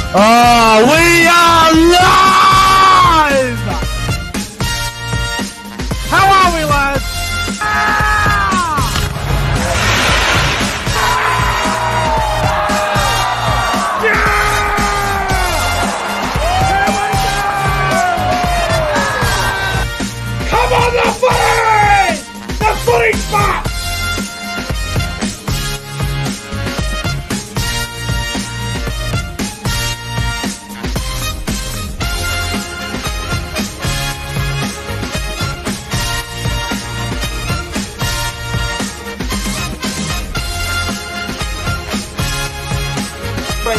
Oh, we are live! How are we, lads? Come on, the footy! The footy spot!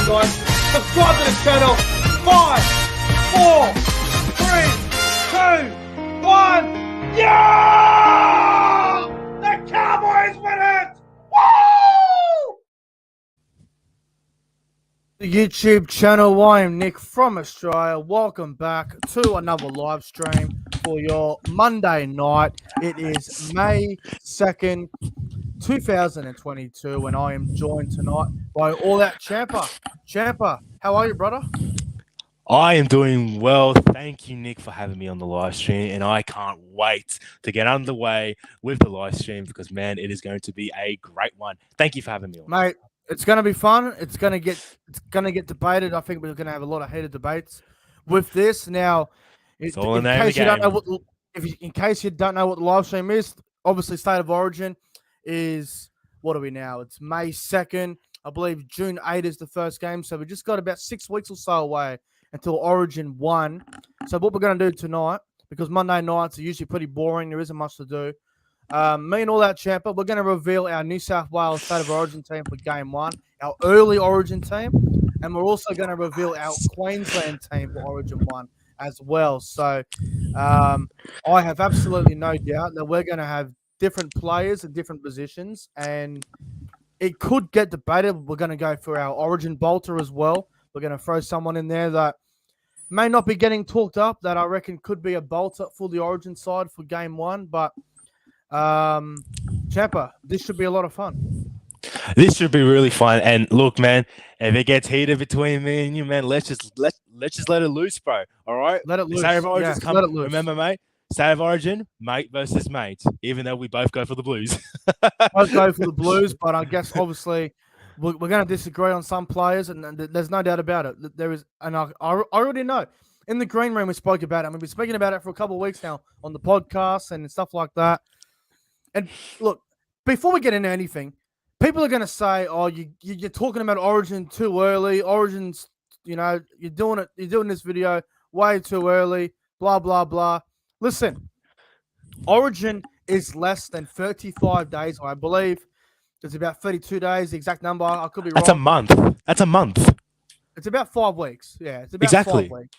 Guys, subscribe to the channel. 5, 4, 3, 2, 1. Yeah! The Cowboys win it! Woo! The YouTube channel. I am Nick from Australia. Welcome back to another live stream for your Monday night. It is May 2nd, 2022, and I am joined tonight by All Out Champa. Champa, how are you, brother? I am doing well. Thank you, Nick, for having me on the live stream, and I can't wait to get underway with the live stream because, man, it is going to be a great one. Thank you for having me on. Mate, it's going to be fun. It's going to get debated. I think we're going to have a lot of heated debates with this. Now, in case you don't know what the live stream is, obviously State of Origin is, what are we now? It's May 2nd. I believe June 8 is the first game. So we just got about 6 weeks or so away until Origin 1. So what we're going to do tonight, because Monday nights are usually pretty boring, there isn't much to do. Me and All That Champa, we're going to reveal our New South Wales State of Origin team for Game 1, our early Origin team, and we're also going to reveal our Queensland team for Origin 1 as well. So I have absolutely no doubt that we're going to have different players in different positions, and it could get debated. We're going to go for our Origin bolter as well. We're going to throw someone in there that may not be getting talked up, that I reckon could be a bolter for the Origin side for Game 1. But, Champa, this should be a lot of fun. This should be really fun. And look, man, if it gets heated between me and you, man, let's just let it loose, bro. All right? Let it loose. State of Origin's let it loose. Remember, mate? State of Origin, mate versus mate, even though we both go for the Blues. Both go for the Blues, but I guess obviously we're going to disagree on some players, and there's no doubt about it. There is, and I already know. In the green room, we spoke about it. We've been speaking about it for a couple of weeks now on the podcast and stuff like that. And look, before we get into anything, people are going to say, "Oh, you're talking about Origin too early. Origin's, you're doing this video way too early. Blah blah blah." Listen, Origin is less than 35 days. I believe it's about 32 days. The exact number, I could be wrong. That's a month. It's about 5 weeks. Yeah, it's about 5 weeks.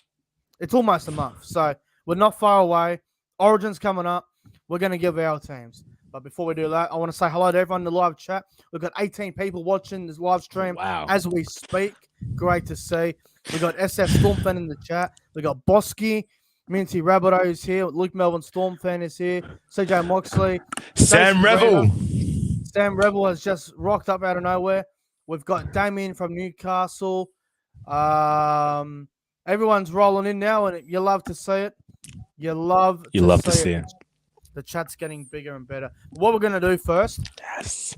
It's almost a month. So we're not far away. Origin's coming up. We're going to give our teams. But before we do that, I want to say hello to everyone in the live chat. We've got 18 people watching this live stream as we speak. Great to see. We've got SF Stormfan in the chat. We've got Bosky. Minty Rabbito is here. Luke Melbourne Storm fan is here. CJ Moxley. Sam Revel. Sam Revel has just rocked up out of nowhere. We've got Damien from Newcastle. Everyone's rolling in now, and you love to see it. You love to see it. The chat's getting bigger and better. What we're going to do first,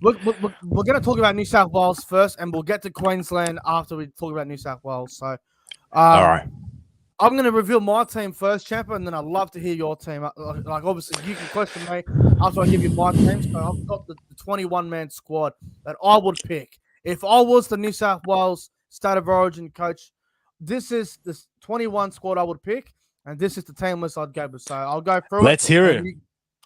we're going to talk about New South Wales first, and we'll get to Queensland after we talk about New South Wales. So, all right. I'm going to reveal my team first, Champa, and then I'd love to hear your team. Like, obviously, you can question me after I give you my team. So I've got the 21-man squad that I would pick. If I was the New South Wales State of Origin coach, this is the 21 squad I would pick, and this is the team list I'd go with. So I'll go through Let's hear it.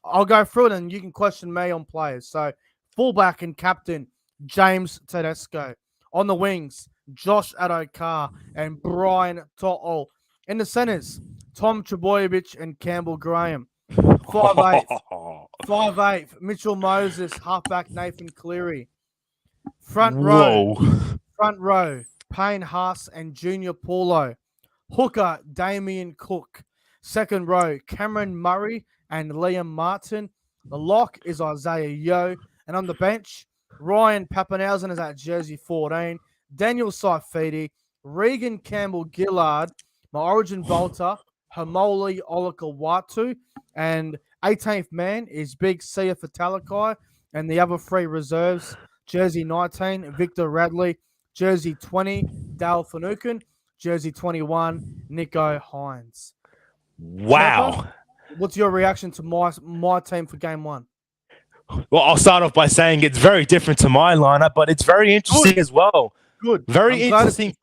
I'll go through it, and you can question me on players. So fullback and captain, James Tedesco. On the wings, Josh Adokar and Brian To'o. In the centers, Tom Trebojevic and Campbell Graham. 5'8", Mitchell Moses, halfback Nathan Cleary. Front row, Payne Haas and Junior Paulo. Hooker, Damien Cook. Second row, Cameron Murray and Liam Martin. The lock is Isaiah Yeo. And on the bench, Ryan Papenhausen is at jersey 14. Daniel Saifidi, Regan Campbell-Gillard, my Origin bolter, Hamoli Olakawatu, and 18th man is Big Sia Fatalakai, and the other three reserves, jersey 19, Victor Radley, jersey 20, Dale Finucane, jersey 21, Nico Hines. Wow. Champa, what's your reaction to my team for game one? Well, I'll start off by saying it's very different to my lineup, but it's very interesting as well. Good. Very interesting.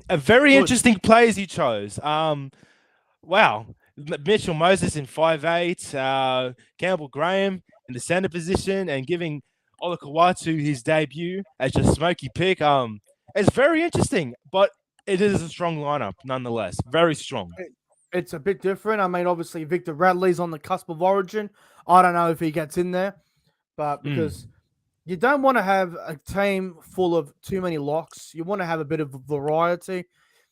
Interesting players you chose. Wow. Mitchell Moses in 5'8", Campbell Graham in the center position, and giving Olakawatu his debut as a smoky pick. It's very interesting, but it is a strong lineup nonetheless. Very strong. It's a bit different. I mean, obviously, Victor Radley's on the cusp of Origin. I don't know if he gets in there, but because you don't want to have a team full of too many locks. You want to have a bit of variety.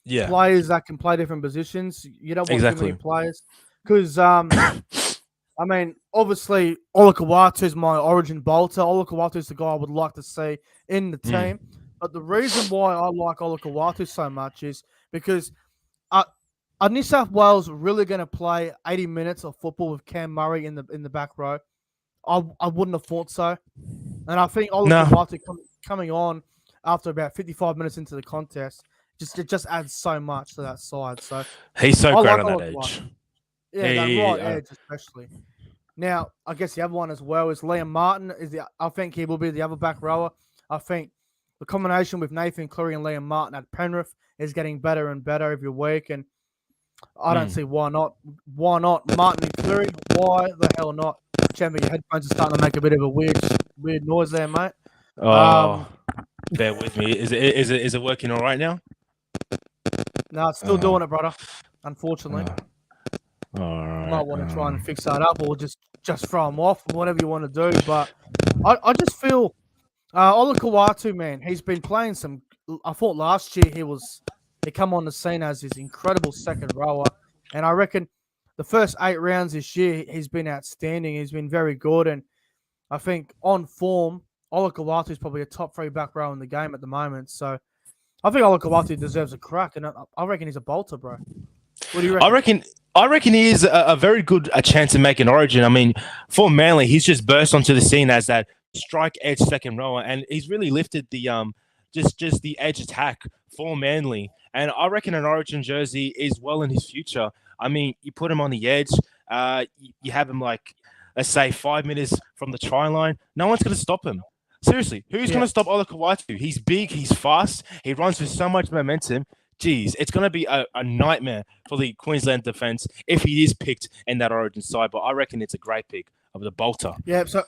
Yeah. Players that can play different positions. You don't want too many players. Because, I mean, obviously, Olakawatu is my Origin bolter. Olakawatu is the guy I would like to see in the team. But the reason why I like Olakawatu so much is because are New South Wales really going to play 80 minutes of football with Cam Murray in the back row? I wouldn't have thought so. And I think Olakawatu coming on after about 55 minutes into the contest just adds so much to that side. So he's so great on that edge. Yeah, that edge especially. Now, I guess the other one as well is Liam Martin. I think he will be the other back rower. I think the combination with Nathan Cleary and Liam Martin at Penrith is getting better and better every week, and I don't see why not. Why not Martin and Cleary? Why the hell not? Champa, your headphones are starting to make a bit of a weird noise there, mate. Bear with me. Is it working all right now? No, it's still doing it, brother. Unfortunately. All right. Might want to try and fix that up, or just throw them off, whatever you want to do. But I just feel Olakawatu, man, he's been playing some. I thought last year he come on the scene as his incredible second rower, and I reckon the first 8 rounds this year he's been outstanding. He's been very good, and I think on form, Olakawatu is probably a top 3 back row in the game at the moment. So I think Olakawatu deserves a crack, and I reckon he's a bolter, bro. What do you reckon? I reckon he is a very good chance to make an Origin. I mean, for Manly, he's just burst onto the scene as that strike edge second rower, and he's really lifted the just the edge attack for Manly. And I reckon an Origin jersey is well in his future. I mean, you put him on the edge, you have him like, let's say, 5 minutes from the try line. No one's going to stop him. Seriously, who's going to stop Olakawatu? He's big, he's fast, he runs with so much momentum. Geez, it's going to be a nightmare for the Queensland defense if he is picked in that Origin side. But I reckon it's a great pick of the bolter. Yeah, so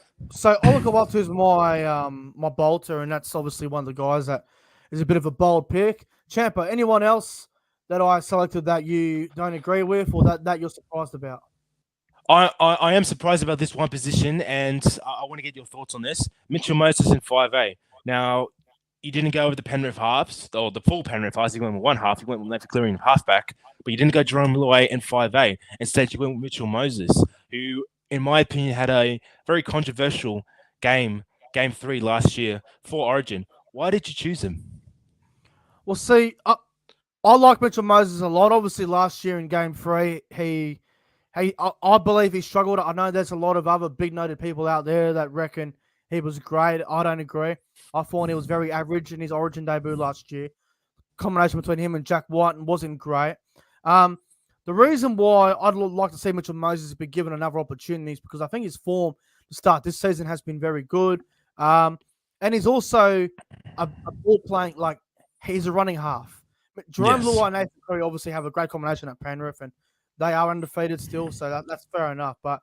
Olakawatu is my bolter, and that's obviously one of the guys that is a bit of a bold pick. Champa, anyone else that I selected that you don't agree with, or that you're surprised about? I am surprised about this one position, and I want to get your thoughts on this. Mitchell Moses in 5A. Now, you didn't go with the Penrith halves, or the full Penrith halves. You went with one half. You went with Nathan Cleary in halfback, but you didn't go Jerome Luai in 5A. Instead, you went with Mitchell Moses, who, in my opinion, had a very controversial game 3 last year for Origin. Why did you choose him? Well, see, I like Mitchell Moses a lot. Obviously, last year in game 3, I believe he struggled. I know there's a lot of other big-noted people out there that reckon he was great. I don't agree. I thought he was very average in his Origin debut last year. Combination between him and Jack White wasn't great. The reason why I'd like to see Mitchell Moses be given another opportunity is because I think his form to start this season has been very good. And he's also a ball playing, like, he's a running half. But Jerome Luai and Nathan Cleary obviously have a great combination at Penrith, and they are undefeated still, so that's fair enough. But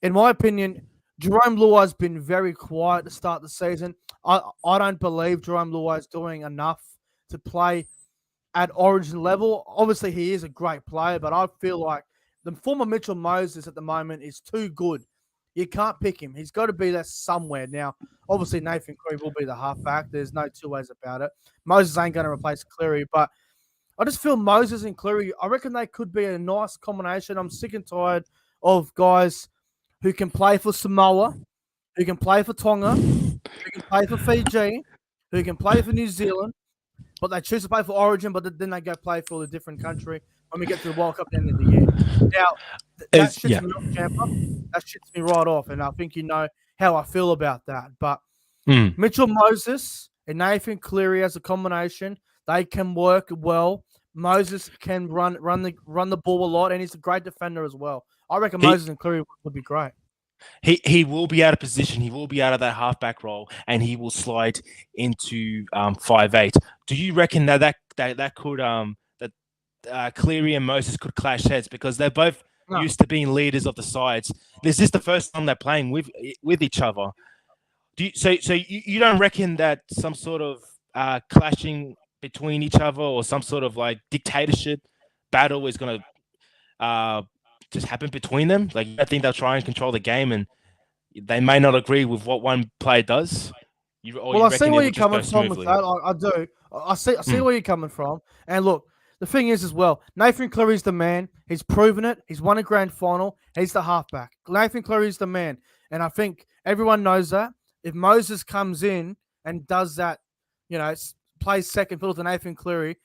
in my opinion, Jerome Luai's been very quiet to start the season. I don't believe Jerome Luai's doing enough to play at Origin level. Obviously, he is a great player, but I feel like the form of Mitchell Moses at the moment is too good. You can't pick him. He's got to be there somewhere. Now, obviously, Nathan Cleary will be the halfback. There's no two ways about it. Moses ain't going to replace Cleary, but I just feel Moses and Cleary, I reckon they could be a nice combination. I'm sick and tired of guys who can play for Samoa, who can play for Tonga, who can play for Fiji, who can play for New Zealand, but they choose to play for Origin, but then they go play for the different country when we get to the World Cup at the end of the year. Now, that shits me off, Champa. That shits me right off, and I think you know how I feel about that. But Mitchell Moses and Nathan Cleary as a combination, they can work well. Moses can run the ball a lot, and he's a great defender as well. I reckon Moses and Cleary would be great. He will be out of position. He will be out of that halfback role, and he will slide into 5'8". Do you reckon that could that Cleary and Moses could clash heads because they're both used to being leaders of the sides? This is the first time they're playing with each other. So you don't reckon that some sort of clashing between each other or some sort of like dictatorship battle is going to just happen between them? Like, I think they'll try and control the game, and they may not agree with what one player does. I see where you're coming from with that. I do. I see where you're coming from. And look, the thing is as well, Nathan Cleary's the man. He's proven it. He's won a grand final. He's the halfback. Nathan Cleary's the man. And I think everyone knows that. If Moses comes in and does that, plays second fiddle to Nathan Cleary,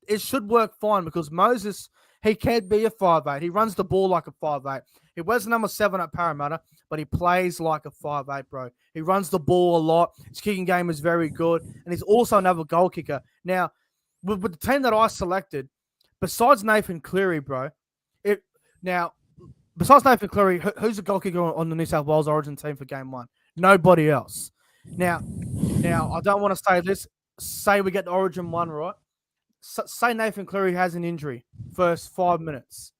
it should work fine because Moses, he can be a 5'8". He runs the ball like a 5'8". He wears number 7 at Parramatta, but he plays like a 5'8", bro. He runs the ball a lot. His kicking game is very good, and he's also another goal kicker. Now, with the team that I selected, besides Nathan Cleary, bro, besides Nathan Cleary, who's the goal kicker on the New South Wales Origin team for Game 1? Nobody else. Now, I don't want to say this. Say we get the Origin 1, right? Say Nathan Cleary has an injury first 5 minutes.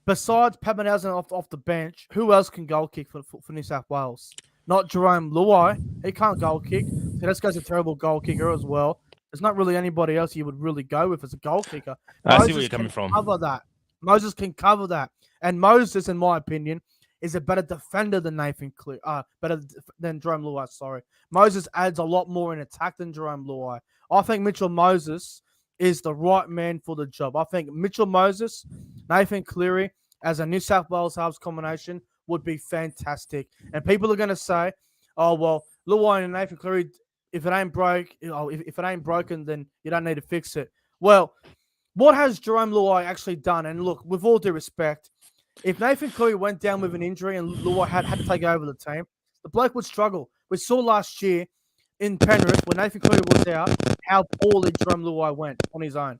Besides Pappenhausen off the bench, who else can goal kick for New South Wales? Not Jerome Luai. He can't goal kick. So this guy's a terrible goal kicker as well. There's not really anybody else you would really go with as a goal kicker. I see where you're coming from. Cover that. Moses can cover that. And Moses, in my opinion, is a better defender than Nathan Cleary. Better than Jerome Luai, sorry. Moses adds a lot more in attack than Jerome Luai. I think Mitchell Moses is the right man for the job. I think Mitchell Moses, Nathan Cleary, as a New South Wales halves combination would be fantastic. And people are going to say, oh, well, Luai and Nathan Cleary, if it ain't broken, then you don't need to fix it. Well, what has Jerome Luai actually done? And look, with all due respect, if Nathan Cleary went down with an injury and Luai had to take over the team, the bloke would struggle. We saw last year in Penrith, when Nathan Cleary was out, how poorly Jerome Luai went on his own.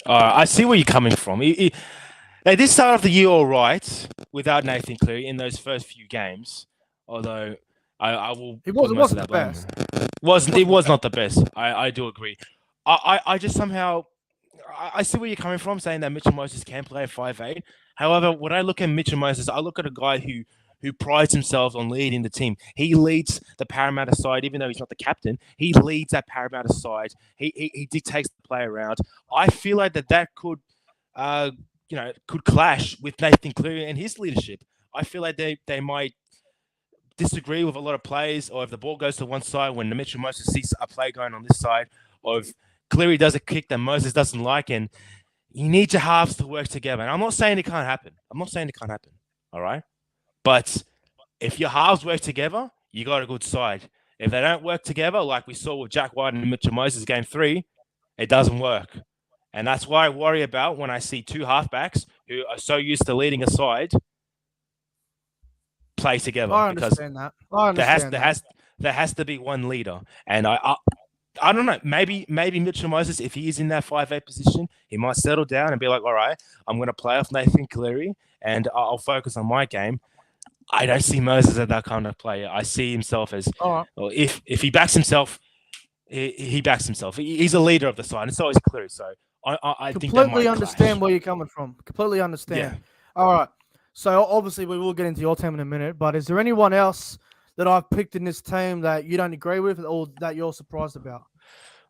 I see where you're coming from. They did start off the year all right without Nathan Cleary in those first few games, although I will. It wasn't the best. It was not the best. I do agree. I just somehow I see where you're coming from, saying that Mitchell Moses can play at 5'8". However, when I look at Mitchell Moses, I look at a guy who prides himself on leading the team. He leads the Parramatta side, even though he's not the captain. He leads that Parramatta side. He dictates the play around. I feel like that could, could clash with Nathan Cleary and his leadership. I feel like they might disagree with a lot of plays, or if the ball goes to one side when Mitchell Moses sees a play going on this side, or if Cleary does a kick that Moses doesn't like, and you need your halves to work together. And I'm not saying it can't happen. All right? But if your halves work together, you got a good side. If they don't work together, like we saw with Jack White and Mitchell Moses Game 3, it doesn't work. And that's why I worry about when I see two halfbacks who are so used to leading a side play together. I understand that. There has to be one leader. And I don't know. Maybe Mitchell Moses, if he is in that 5'8" position, he might settle down and be like, all right, I'm going to play off Nathan Cleary and I'll focus on my game. I don't see Moses as that kind of player. I see himself as, well, if he backs himself, he backs himself. He's a leader of the side, and so is Cleary. So I think completely understand where you're coming from. Completely understand. Yeah. All right. So obviously we will get into your team in a minute, but is there anyone else that I've picked in this team that you don't agree with or that you're surprised about?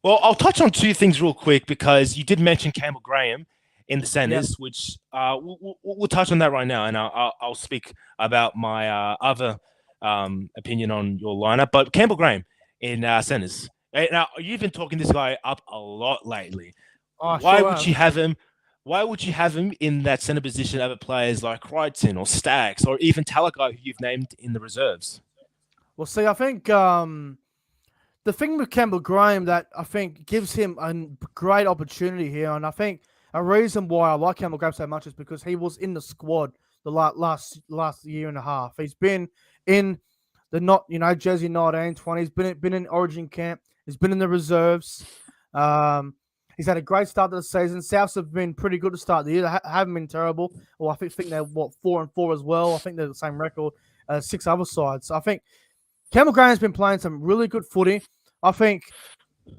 Well, I'll touch on two things real quick because you did mention Campbell Graham in the centers, which we'll touch on that right now, and I'll speak about my other opinion on your lineup. But Campbell Graham in centers. Now, you've been talking this guy up a lot lately. Why would you have him? Why would you have him in that center position over players like Crichton or Stacks or even Talakai, who you've named in the reserves? Well, see, I think the thing with Campbell Graham that I think gives him a great opportunity here, and I think a reason why I like Campbell Graham so much is because he was in the squad the last year and a half. He's been in the Jersey 19, 20. He's been in Origin camp. He's been in the reserves. He's had a great start to the season. Souths have been pretty good to start the year. They haven't been terrible. Well, I think they're 4-4 as well. I think they're the same record as 6 other sides. So I think Campbell Graham's been playing some really good footy. I think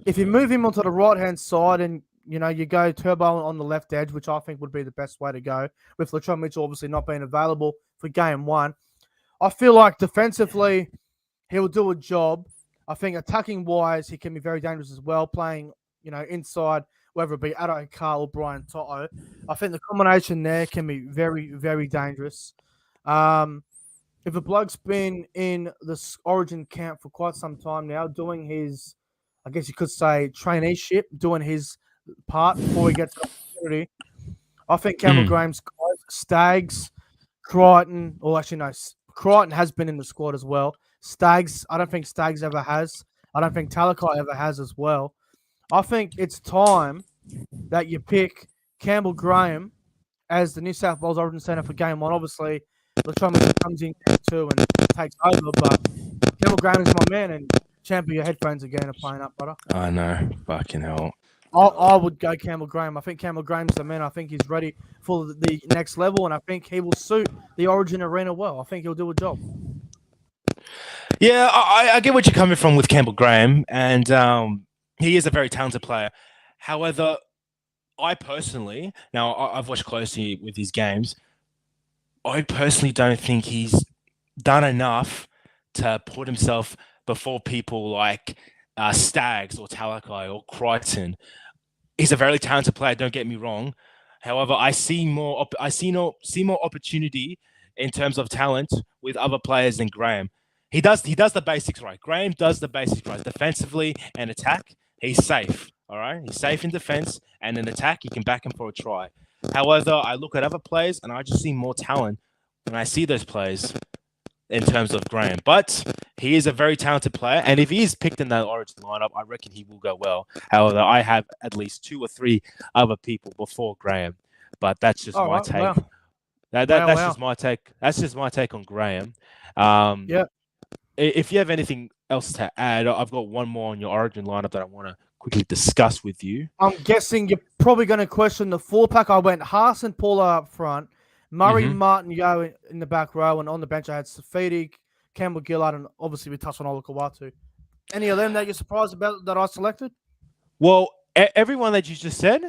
if you move him onto the right-hand side and, you go Turbo on the left edge, which I think would be the best way to go, with Latrell Mitchell obviously not being available for game 1, I feel like defensively he'll do a job. I think attacking-wise he can be very dangerous as well, playing, inside, whether it be Addo Carl or Brian Toto. I think the combination there can be very, very dangerous. If a bloke's been in this Origin camp for quite some time now, doing his, I guess you could say, traineeship, doing his part before he gets an opportunity, I think Campbell Graham's guys, Staggs, Crichton, or actually no, Crichton has been in the squad as well. Staggs, I don't think Staggs ever has. I don't think Talakai ever has as well. I think it's time that you pick Campbell Graham as the New South Wales Origin centre for game 1. Obviously, Latrell comes in game 2 and takes over, but Campbell Graham is my man, and Champa, your headphones again are playing up, brother. I know. Fucking hell. I would go Campbell Graham. I think Campbell Graham's the man. I think he's ready for the next level, and I think he will suit the Origin arena well. I think he'll do a job. Yeah, I get what you're coming from with Campbell Graham, and he is a very talented player. However, I personally, now I've watched closely with his games, I personally don't think he's done enough to put himself before people like Staggs or Talakai or Crichton. He's a very talented player, don't get me wrong. However, I see more opportunity in terms of talent with other players than Graham. He does the basics right. Graham does the basics right. Defensively and attack, he's safe. All right, he's safe in defense, and in attack, you can back him for a try. However, I look at other players, and I just see more talent when I see those players in terms of Graham. But he is a very talented player, and if he is picked in that Origin lineup, I reckon he will go well. However, I have at least 2 or 3 other people before Graham, but that's just my take. Wow. That's just my take. That's just my take on Graham. Yeah. If you have anything else to add, I've got one more on your Origin lineup that I want to quickly discuss with you. I'm guessing you're probably going to question the 4-pack. I went Haas and Paula up front, Murray, Martin, Yo in the back row, and on the bench I had Safidi, Campbell Gillard, and obviously we touched on Olakawatu. Any of them that you're surprised about that I selected? Well, everyone that you just said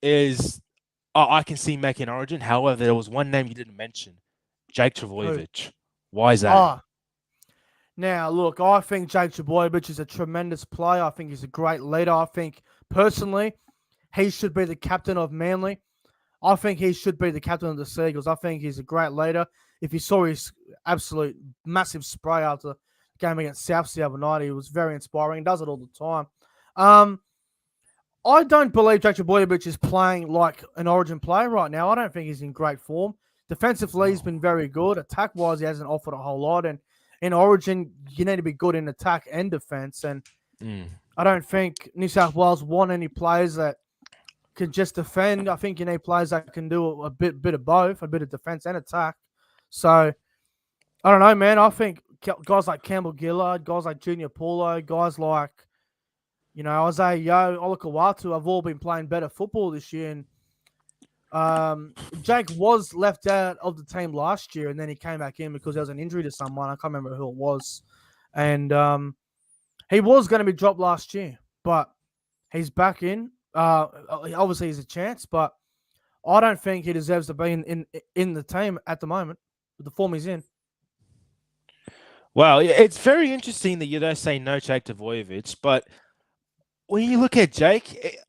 is I can see making Origin. However, there was one name you didn't mention, Jake Trbojevic. Why is that? Now, look, I think Jake Trbojevic is a tremendous player. I think he's a great leader. I think, personally, he should be the captain of Manly. I think he should be the captain of the Seagulls. I think he's a great leader. If you saw his absolute massive spray after the game against Souths the other night, he was very inspiring. He does it all the time. I don't believe Jake Trbojevic is playing like an Origin player right now. I don't think he's in great form. Defensively, he's been very good. Attack-wise, he hasn't offered a whole lot. And in Origin, you need to be good in attack and defense. And I don't think New South Wales want any players that can just defend. I think you need players that can do a bit of both, a bit of defense and attack. So, I don't know, man. I think guys like Campbell Gillard, guys like Junior Paulo, guys like, Isaiah Yo, Olakawatu have all been playing better football this year. And Jake was left out of the team last year, and then he came back in because there was an injury to someone. I can't remember who it was. And he was going to be dropped last year, but he's back in. Obviously, he's a chance, but I don't think he deserves to be in the team at the moment with the form he's in. Well, it's very interesting that you don't say no Jake Trbojevic, but when you look at Jake,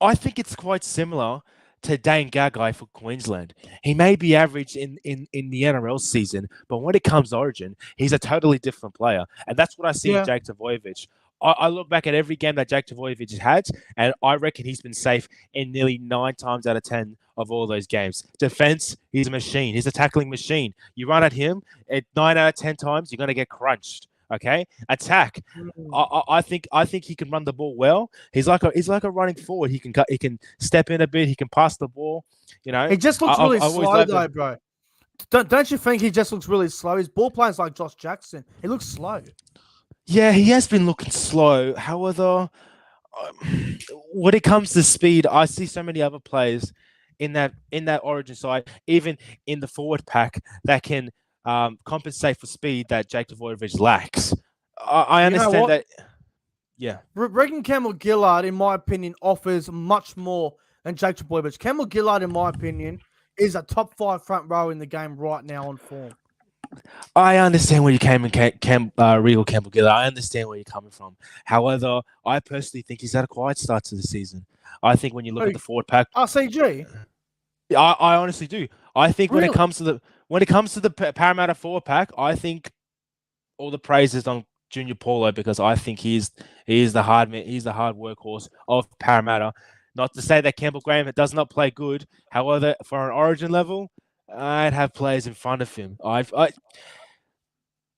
I think it's quite similar to Dane Gagai for Queensland. He may be average in the NRL season, but when it comes to Origin, he's a totally different player. And that's what I see in Jake Trbojevic. I look back at every game that Jake Trbojevic has had, and I reckon he's been safe in nearly 9 times out of 10 of all those games. Defense, he's a machine. He's a tackling machine. You run at him, at 9 out of 10 times, you're going to get crunched. Okay, attack. I think he can run the ball well. He's like a running forward. He can step in a bit. He can pass the ball. You know, He just looks I've really always slow loved though, him. bro. Don't you think he just looks really slow? His ball playing's like Josh Jackson. He looks slow. Yeah, he has been looking slow. However, when it comes to speed, I see so many other players in that Origin side, even in the forward pack, that can compensate for speed that Jake Dvojevic lacks. I You know understand what? that. Yeah. Regan Campbell-Gillard, in my opinion, offers much more than Jake Trbojevic. Campbell-Gillard, in my opinion, is a top 5 front row in the game right now on form. I understand where you came in, Regal Campbell Gillard. I understand where you're coming from. However, I personally think he's had a quiet start to the season. I think when you look at the forward pack, RCG? I honestly do. I think when it Really? comes to the Parramatta forward pack, I think all the praise is on Junior Paulo because I think he's the hard workhorse of Parramatta. Not to say that Campbell Graham does not play good. However, for an Origin level, I'd have players in front of him. I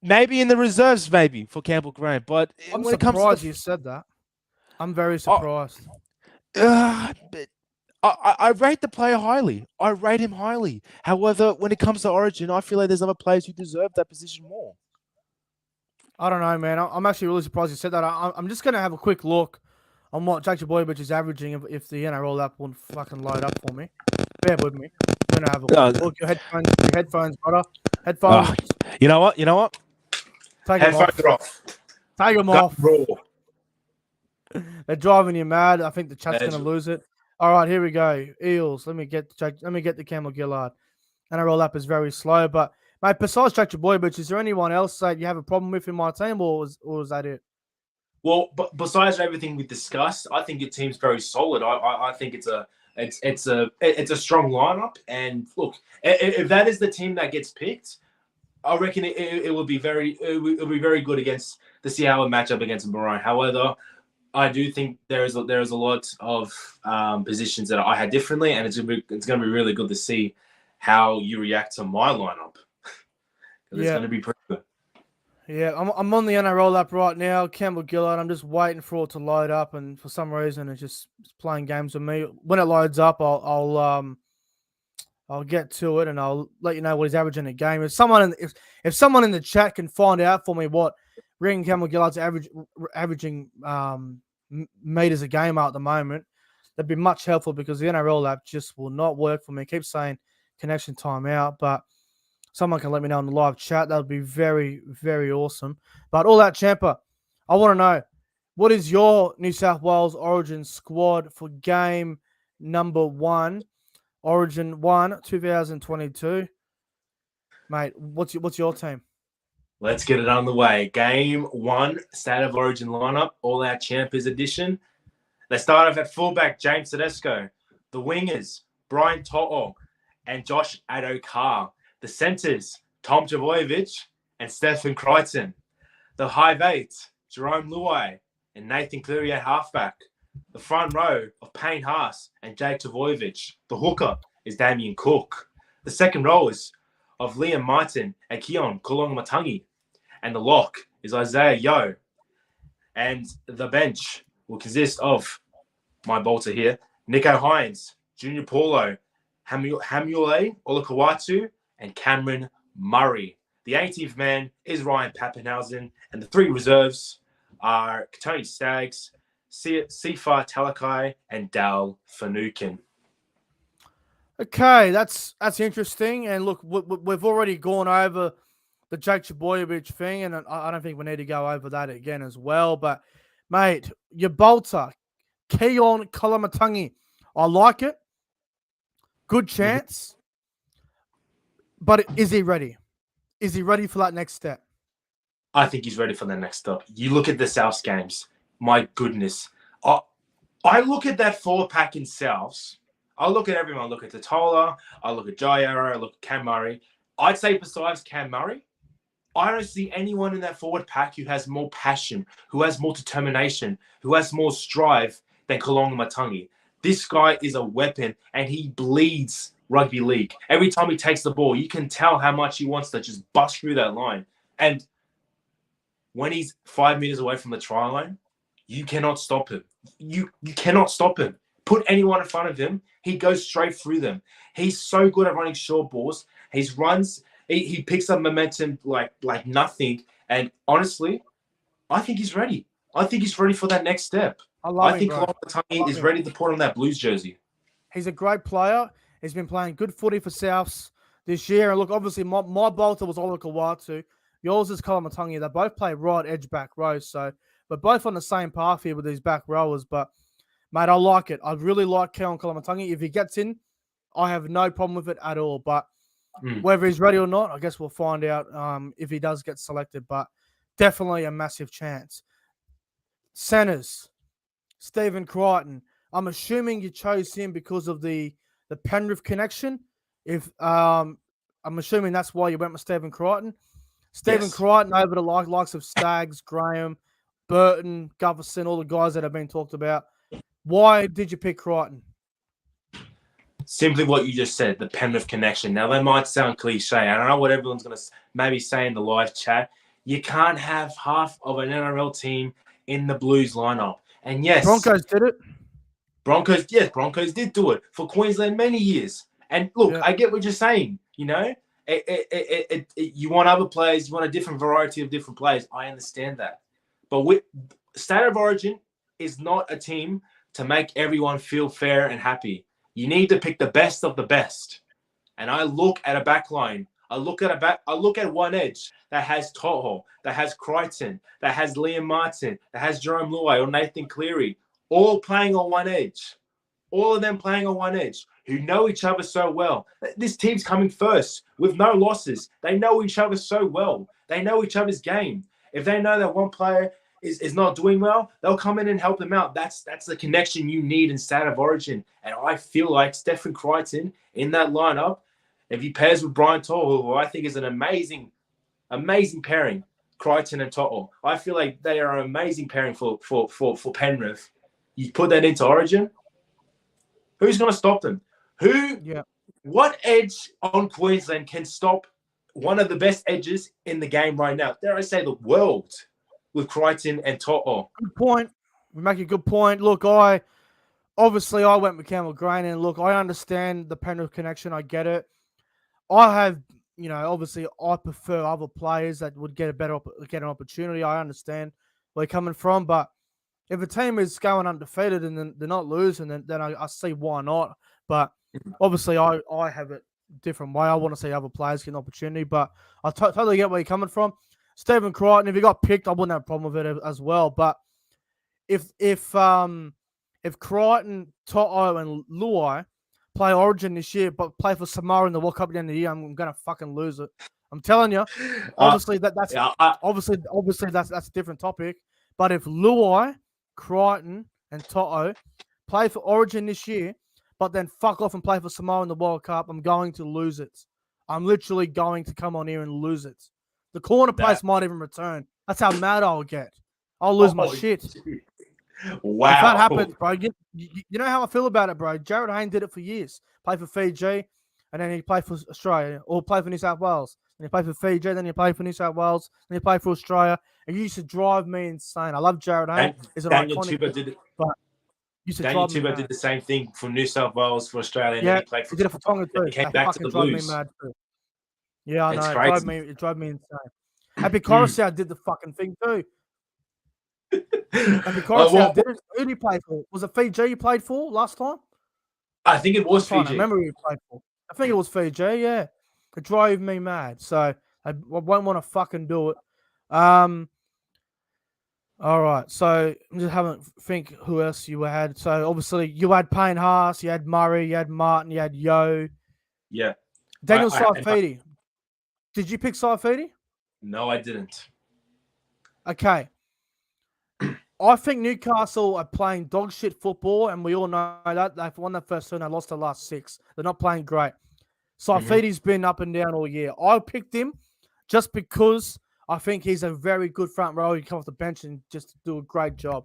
maybe in the reserves, maybe for Campbell Graham. But I'm when it comes to surprised you said that. I'm very surprised. but I rate the player highly. I rate him highly. However, when it comes to Origin, I feel like there's other players who deserve that position more. I don't know, man. I'm actually really surprised you said that. I'm just going to have a quick look on what Jake Trbojevic is averaging if the NRL app won't fucking load up for me. Bear with me. I'm going to have a quick look. Your headphones, brother. Headphones. You know what? Take them off. Headphones are off. Take them Gut off. raw. They're driving you mad. I think the chat's going to lose it. All right, here we go. Eels. Let me get the Campbell-Gillard. NRL app is very slow, but mate, besides Jake Trbojevic, is there anyone else that you have a problem with in my team, or is that it? Well, but besides everything we discussed, I think your team's very solid. I think it's a strong lineup. And look, if that is the team that gets picked, I reckon it will be very good against the Seattle matchup against Maroon. However, I do think there is a lot of positions that I had differently, and it's gonna be really good to see how you react to my lineup. It's gonna be pretty good. Yeah, I'm on the NRL app right now, Campbell-Gillard. I'm just waiting for it to load up, and for some reason, it's playing games with me. When it loads up, I'll get to it, and I'll let you know what he's averaging a game. If someone in the chat can find out for me what Regan Campbell-Gillard's averaging meters a game at the moment, that'd be much helpful because the NRL app just will not work for me. It keeps saying connection timeout, but someone can let me know in the live chat. That would be very, very awesome. But all that, Champa, I want to know, what is your New South Wales Origin squad for game number 1, Origin 1, 2022? Mate, what's your team? Let's get it on the way. Game 1, State of Origin lineup, all our Champers edition. Let's start off at fullback, James Tedesco. The wingers, Brian To'o and Josh Addo-Carr. The centres, Tom Trbojevic and Stephen Crichton. The high eight, Jerome Luai and Nathan Cleary at halfback. The front row of Payne Haas and Jake Trbojevic. The hooker is Damien Cook. The second row is of Liam Martin and Keon Kolongamatangi. And the lock is Isaiah Yeo. And the bench will consist of my bolter here, Nico Hines, Junior Paulo, Hamule Olakawatu, and Cameron Murray. The 18th man is Ryan Pappenhausen, and the 3 reserves are Tony Staggs, Sifa Talakai, and Dal Finucane. Okay, that's interesting. And look, we've already gone over the Jake Trbojevic thing, and I don't think we need to go over that again as well. But, mate, your bolter, Keon Kolamatangi, I like it. Good chance. But is he ready? Is he ready for that next step? I think he's ready for the next step. You look at the Souths games. My goodness. I look at that 4-pack in Souths. I look at everyone. I look at Totola. I look at Jairo. I look at Cam Murray. I'd say besides Cam Murray, I don't see anyone in that forward pack who has more passion, who has more determination, who has more strive than Kolongamatangi. This guy is a weapon, and he bleeds rugby league. Every time he takes the ball, you can tell how much he wants to just bust through that line. And when he's 5 meters away from the try line, you cannot stop him. You cannot stop him. Put anyone in front of him, he goes straight through them. He's so good at running short balls. He picks up momentum like nothing. And honestly, I think he's ready. I think he's ready for that next step. I think Koloamatangi is ready to put on that Blues jersey. He's a great player. He's been playing good footy for Souths this year. And look, obviously, my bolter was Ola Kawatu. Yours is Koloamatangi. They both play right edge back row. So we're both on the same path here with these back rowers. But, mate, I like it. I really like Keon Koloamatangi. If he gets in, I have no problem with it at all. But whether he's ready or not, I guess we'll find out if he does get selected. But definitely a massive chance. Centers, Stephen Crichton. I'm assuming you chose him because of the Penrith connection. If I'm assuming that's why you went with Stephen Crichton. Stephen Crichton over the likes of Staggs, Graham, Burton, Gutherson, all the guys that have been talked about. Why did you pick Crichton? Simply what you just said, the Penrith connection. Now, that might sound cliche. I don't know what everyone's going to maybe say in the live chat. You can't have half of an NRL team in the Blues lineup. And yes, Broncos did it. Broncos did do it for Queensland many years. And look, I get what you're saying. You know, you want other players, you want a different variety of different players. I understand that. But with State of Origin is not a team to make everyone feel fair and happy. You need to pick the best of the best. And I look at a back line. I look at one edge that has Toho, that has Crichton, that has Liam Martin, that has Jerome Luai or Nathan Cleary, all playing on one edge. All of them playing on one edge, who know each other so well. This team's coming first with no losses. They know each other so well. They know each other's game. If they know that one player is not doing well, they'll come in and help them out. That's the connection you need in State of Origin. And I feel like Stephen Crichton in that lineup, if he pairs with Brian To'o, who I think is an amazing pairing, Crichton and To'o, I feel like they are an amazing pairing for Penrith. You put that into Origin, who's going to stop them? What edge on Queensland can stop one of the best edges in the game right now? Dare I say the world, with Crichton and To'o. Good point. We make a good point. Look, I went with Campbell Grain, and look, I understand the Penrith connection. I get it. I have, obviously, I prefer other players that would get an opportunity. I understand where you're coming from, but if a team is going undefeated and they're not losing, then I see why not. But obviously, I have it different way. I want to see other players get an opportunity, but I totally get where you're coming from. Stephen Crichton, if he got picked, I wouldn't have a problem with it as well. But if Crichton, To'o, and Luai play Origin this year, but play for Samoa in the World Cup at the end of the year, I'm gonna fucking lose it. I'm telling you. Obviously, that's a different topic. But if Luai, Crichton, and To'o play for Origin this year, but then fuck off and play for Samoa in the World Cup, I'm going to lose it. I'm literally going to come on here and lose it. The corner place might even return. That's how mad I'll get. I'll lose my shit. Wow. If that happens, bro, you know how I feel about it, bro. Jared Hayne did it for years. Played for Fiji, and then he played for Australia, or played for New South Wales. And he played for Fiji, then he played for New South Wales, then he played for Australia. And you used to drive me insane. I love Jared Hayne. Daniel Tuba did the same thing for New South Wales, for Australia, and then he played for Tonga too. He came back to the Blues. Me mad too. Yeah, I know. It drove me insane. Happy Coruscant did the fucking thing too. Happy Coruscant did it. Who did he play for? Was it Fiji you played for last time? I think it was Fiji. I remember who he played for. I think it was Fiji, yeah. It drove me mad. So I won't want to fucking do it. All right. So I'm just having to think who else you had. So obviously you had Payne Haas, you had Murray, you had Martin, you had Yo. Yeah. Daniel Saifidi. Did you pick Saifidi? No, I didn't. Okay. I think Newcastle are playing dog shit football, and we all know that. They've won their first turn, they lost the last 6. They're not playing great. Saifidi's been up and down all year. I picked him just because I think he's a very good front row. He come off the bench and just do a great job.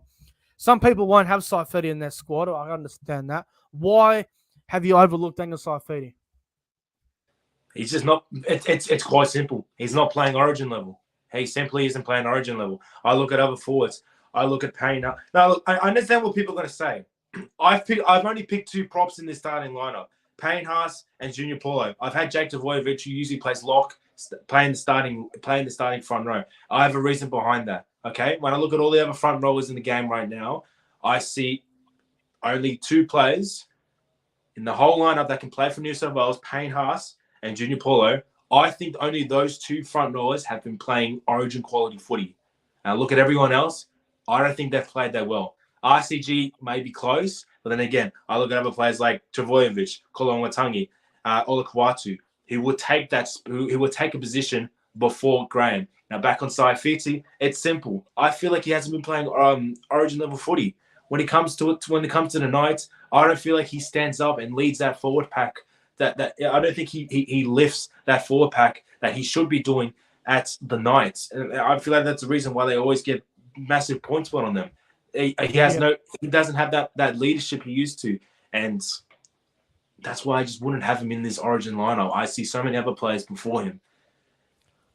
Some people won't have Saifidi in their squad. I understand that. Why have you overlooked Daniel Saifidi? He's just not. It's quite simple. He's not playing Origin level. He simply isn't playing Origin level. I look at other forwards. I look at Payne. Now, look, I understand what people are going to say. I've only picked 2 props in this starting lineup: Payne Haas and Junior Paulo. I've had Jake Trbojevic, who usually plays lock, playing the starting front row. I have a reason behind that. Okay, when I look at all the other front rowers in the game right now, I see only 2 players in the whole lineup that can play for New South Wales: Payne Haas and Junior Paulo. I think only those 2 front rowers have been playing Origin quality footy. And I look at everyone else, I don't think they've played that well. RCG may be close, but then again, I look at other players like Trbojevic, Kolonwatangi, Olakawatu, who would take a position before Graham. Now back on Saifiti, it's simple. I feel like he hasn't been playing Origin level footy. When it comes to the Knights, I don't feel like he stands up and leads that forward pack. That I don't think he lifts that forward pack that he should be doing at the Knights. And I feel like that's the reason why they always get massive points put on them. He doesn't have that leadership he used to, and that's why I just wouldn't have him in this Origin lineup. I see so many other players before him.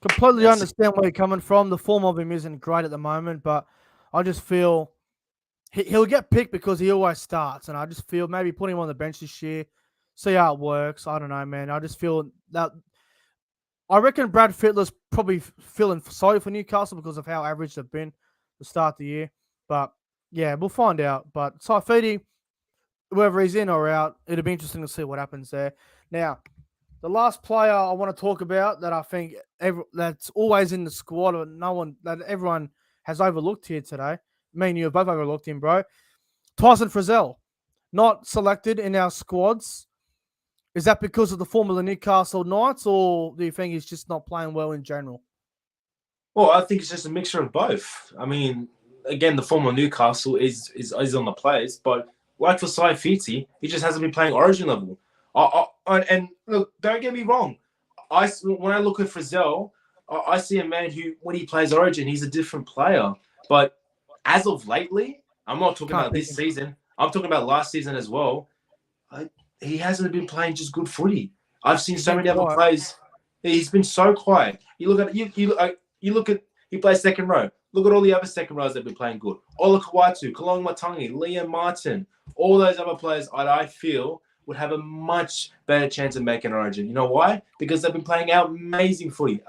Completely understand where you're coming from. The form of him isn't great at the moment, but I just feel he'll get picked because he always starts, and I just feel maybe put him on the bench this year, see how it works. I don't know, man. I just feel that I reckon Brad Fittler's probably feeling sorry for Newcastle because of how average they've been to start the year. But yeah, we'll find out. But Saifiti, whether he's in or out, it'll be interesting to see what happens there. Now, the last player I want to talk about that I think that's always in the squad, or that everyone has overlooked here today. Me and you have both overlooked him, bro. Tyson Frizzell, not selected in our squads. Is that because of the form of the Newcastle Knights, or do you think he's just not playing well in general? Well, I think it's just a mixture of both. I mean, again, the form of Newcastle is on the players, but like for Saifiti, he just hasn't been playing Origin level. And look, don't get me wrong. When I look at Frizzell, I see a man who, when he plays Origin, he's a different player. But as of lately, I'm not talking about this season. I'm talking about last season as well. He hasn't been playing just good footy. I've seen so many other players. He's been so quiet. You look at he plays second row. Look at all the other second rows that have been playing good. Olakawatu, Kolonwatangi, Liam Martin, all those other players I feel would have a much better chance of making Origin. You know why? Because they've been playing out amazing footy.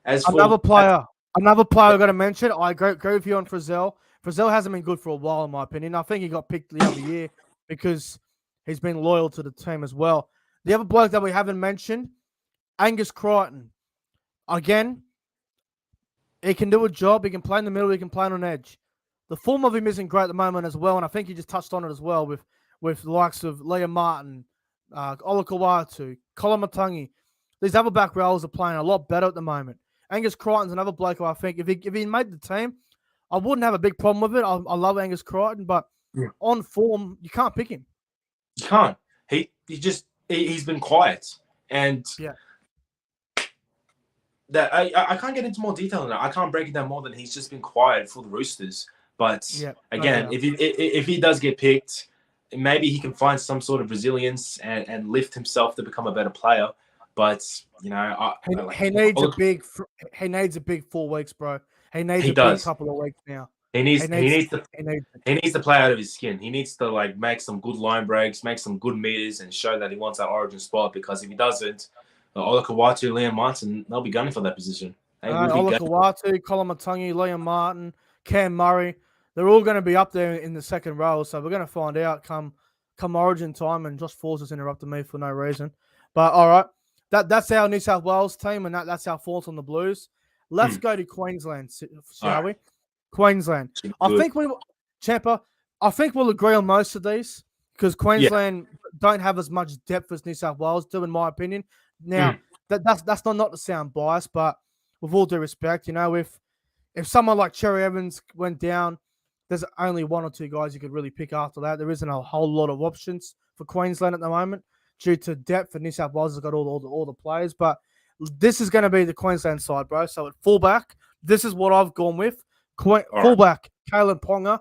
Another player I got to mention, I agree with you on Frizzell. Frizzell hasn't been good for a while, in my opinion. I think he got picked the other year because he's been loyal to the team as well. The other bloke that we haven't mentioned, Angus Crichton. Again, he can do a job. He can play in the middle. He can play on an edge. The form of him isn't great at the moment as well, and I think he just touched on it as well with the likes of Liam Martin, Olakawatu, Kolonwatangi. These other back rowers are playing a lot better at the moment. Angus Crichton's another bloke who I think if he made the team, I wouldn't have a big problem with it. I love Angus Crichton, but on form, you can't pick him. You can't. He's been quiet, and that I can't get into more detail on that. I can't break it down more than he's just been quiet for the Roosters. But again, if he does get picked, maybe he can find some sort of resilience and lift himself to become a better player. But he needs a big 4 weeks, bro. He needs a big couple of weeks now. He needs to play out of his skin. He needs to make some good line breaks, make some good meters, and show that he wants that Origin spot. Because if he doesn't, Olakawatu, Liam Martin, they'll be gunning for that position. Olakawatu, Kolonwatangi, Liam Martin, Cam Murray, they're all going to be up there in the second row. So we're going to find out come Origin time. And Josh Force has interrupted me for no reason. But all right, that's our New South Wales team, and that's our thoughts on the Blues. Let's go to Queensland, shall we? Queensland. I think Champa, I think we'll agree on most of these because Queensland don't have as much depth as New South Wales do, in my opinion. Now, that's not to sound biased, but with all due respect, if someone like Cherry Evans went down, there's only 1 or 2 guys you could really pick after that. There isn't a whole lot of options for Queensland at the moment due to depth, and New South Wales has got all the players. But this is going to be the Queensland side, bro. So at fullback, this is what I've gone with. Fullback, Kalen Ponga.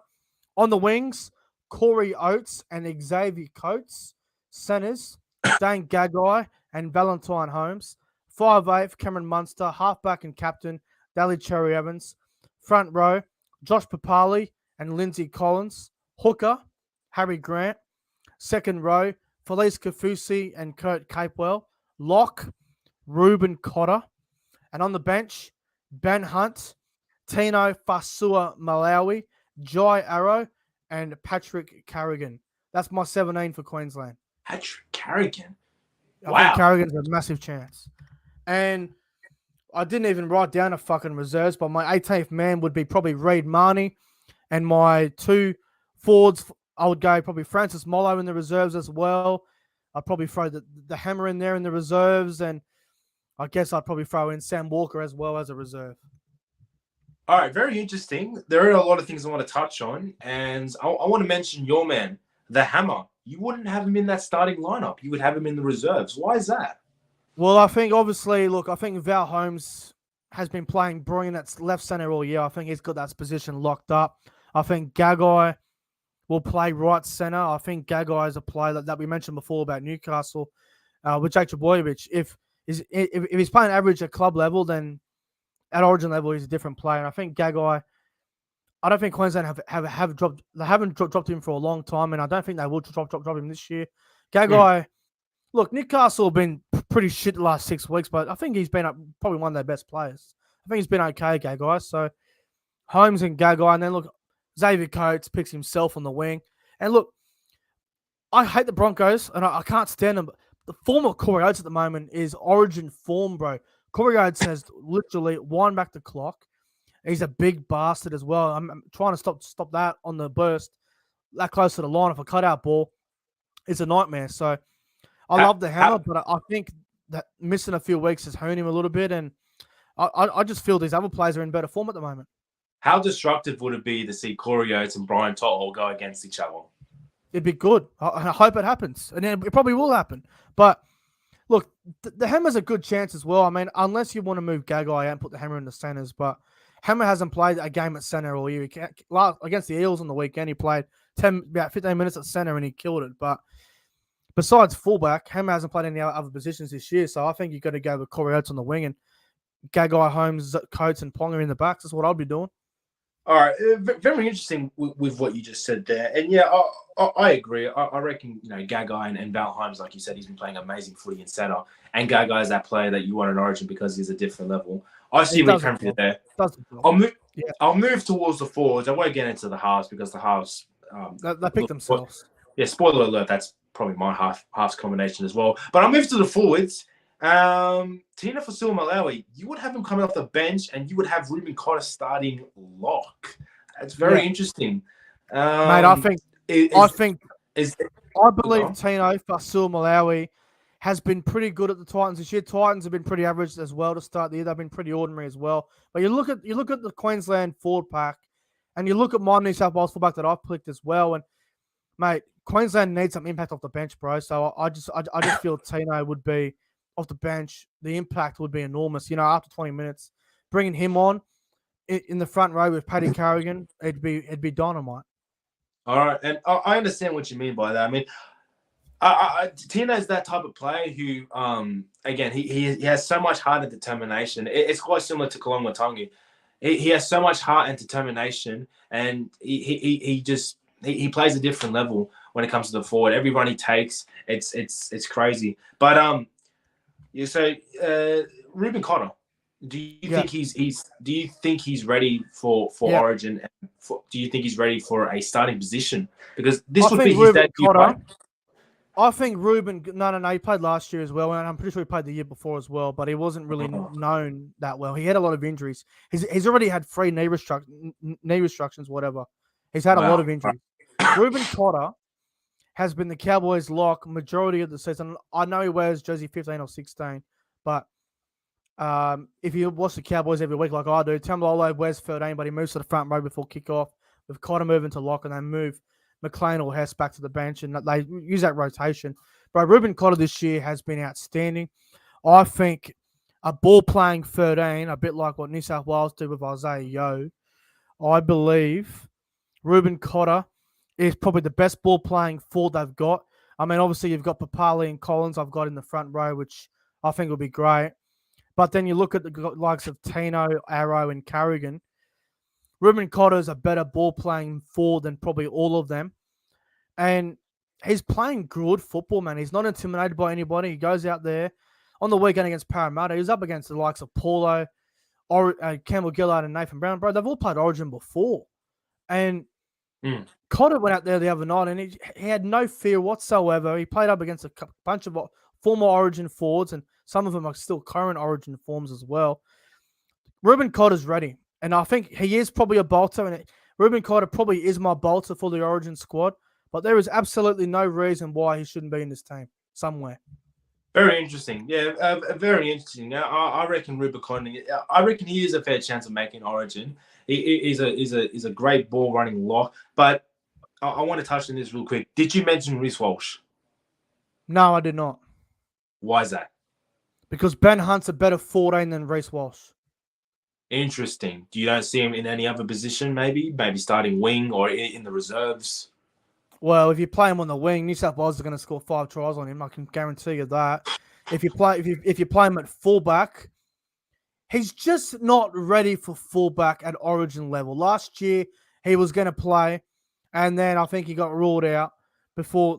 On the wings, Corey Oates and Xavier Coates. Centers, Dane Gagai and Valentine Holmes. 5'8", Cameron Munster. Halfback and captain, Daly Cherry Evans. Front row, Josh Papali and Lindsay Collins. Hooker, Harry Grant. Second row, Felice Kafusi and Kurt Capewell. Lock, Ruben Cotter. And on the bench, Ben Hunt, Tino Fasua Malawi, Jai Arrow, and Patrick Carrigan. That's my 17 for Queensland. Patrick Carrigan? Wow. I think Carrigan's a massive chance. And I didn't even write down a fucking reserves, but my 18th man would be probably Reid Marnie. And my 2 forwards, I would go probably Francis Mollo in the reserves as well. I'd probably throw the hammer in there in the reserves. And I guess I'd probably throw in Sam Walker as well as a reserve. All right, very interesting. There are a lot of things I want to touch on. And I want to mention your man, the hammer. You wouldn't have him in that starting lineup. You would have him in the reserves. Why is that? Well, I think obviously, I think Val Holmes has been playing brilliant at left centre all year. I think he's got that position locked up. I think Gagai will play right centre. I think Gagai is a player that we mentioned before about Newcastle with Jake Trbojevic. If he's playing average at club level, then at Origin level, he's a different player. And I think Gagai, I don't think Queensland have dropped. They haven't dropped him for a long time, and I don't think they will drop him this year. Gagai, look, Newcastle have been pretty shit the last 6 weeks, but I think he's been probably one of their best players. I think he's been okay, Gagai. So Holmes and Gagai, and then look, Xavier Coates picks himself on the wing. And look, I hate the Broncos, and I can't stand them. But the form of Corey Oates at the moment is Origin form, bro. Corey Oates has literally wind back the clock. He's a big bastard as well. I'm trying to stop that on the burst. That close to the line, if a cutout ball, it's a nightmare. So I love the hammer, but I think that missing a few weeks has honed him a little bit. And I just feel these other players are in better form at the moment. How destructive would it be to see Corey Oates and Brian To'o go against each other? It'd be good. I hope it happens. And it probably will happen. But look, the hammer's a good chance as well. I mean, unless you want to move Gagai out and put the hammer in the centres, but Hammer hasn't played a game at centre all year. Against the Eels on the weekend, he played about 15 minutes at centre and he killed it. But besides fullback, Hammer hasn't played any other positions this year. So I think you've got to go with Corey Oates on the wing and Gagai, Holmes, Coates, and Ponga in the backs. That's what I'll be doing. All right. Very interesting with what you just said there. And yeah, I agree. I reckon, Gagai and Val Holmes, like you said, he's been playing amazing footy in centre. And Gagai is that player that you want in Origin because he's a different level. I see what you're coming there. I'll move towards the forwards. I won't get into the halves because the halves they pick themselves. Yeah, spoiler alert. That's probably my halves combination as well. But I'll move to the forwards. Tina Fasua Malawi, you would have him coming off the bench, and you would have Ruben Cotter starting lock. That's very interesting, mate. I believe Tino Fasua Malawi has been pretty good at the Titans this year. Titans have been pretty average as well to start the year. They've been pretty ordinary as well. But you look at the Queensland forward pack, and you look at my New South Wales fullback that I've picked as well. And mate, Queensland needs some impact off the bench, bro. So I just feel Tino would be off the bench. The impact would be enormous. After 20 minutes, bringing him on in the front row with Paddy Carrigan, it'd be dynamite. All right, and I understand what you mean by that. I mean, Tino is that type of player who, again, he has so much heart and determination. It's quite similar to Kalonga Tangi. He has so much heart and determination, and he plays a different level when it comes to the forward. Every run he takes, it's crazy. But you say Ruben Cotter. Do you think he's ready for Origin? And do you think he's ready for a starting position? Because this would be his debut, right? I think Ruben. No. He played last year as well, and I'm pretty sure he played the year before as well. But he wasn't really known that well. He had a lot of injuries. He's already had 3 knee restrictions, whatever. He's had a lot of injuries. Ruben Cotter has been the Cowboys' lock majority of the season. I know he wears jersey 15 or 16, but if you watch the Cowboys every week like I do, Tamalolo wears 13, but he moves to the front row before kickoff. With Cotter moving to lock, and they move McLean or Hess back to the bench, and they use that rotation. But Ruben Cotter this year has been outstanding. I think a ball-playing 13, a bit like what New South Wales did with Isaiah Yeo, I believe Ruben Cotter is probably the best ball-playing forward they've got. I mean, obviously, you've got Papali and Collins I've got in the front row, which I think will be great. But then you look at the likes of Tino, Arrow, and Carrigan. Ruben Cotter is a better ball-playing forward than probably all of them. And he's playing good football, man. He's not intimidated by anybody. He goes out there. On the weekend against Parramatta, he was up against the likes of Paulo, Campbell Gillard, and Nathan Brown. Bro, they've all played Origin before. And Cotter went out there the other night, and he had no fear whatsoever. He played up against a bunch of former Origin forwards, and some of them are still current Origin forms as well. Ruben Cotter's ready. And I think he is probably a bolter, and Ruben Cotter probably is my bolter for the Origin squad. But there is absolutely no reason why he shouldn't be in this team somewhere. Very interesting. Yeah, very interesting. Now, I reckon Ruben Cotter, I reckon he is a fair chance of making Origin. He's a great ball running lock. But I want to touch on this real quick. Did you mention Reece Walsh? No, I did not. Why is that? Because Ben Hunt's a better 14 than Reece Walsh. Interesting. Do you don't see him in any other position, maybe starting wing or in the reserves? Well, if you play him on the wing, New South Wales are going to score 5 tries on him. I can guarantee you that. If you play him at fullback, he's just not ready for fullback at Origin level. Last year he was going to play, and then I think he got ruled out before,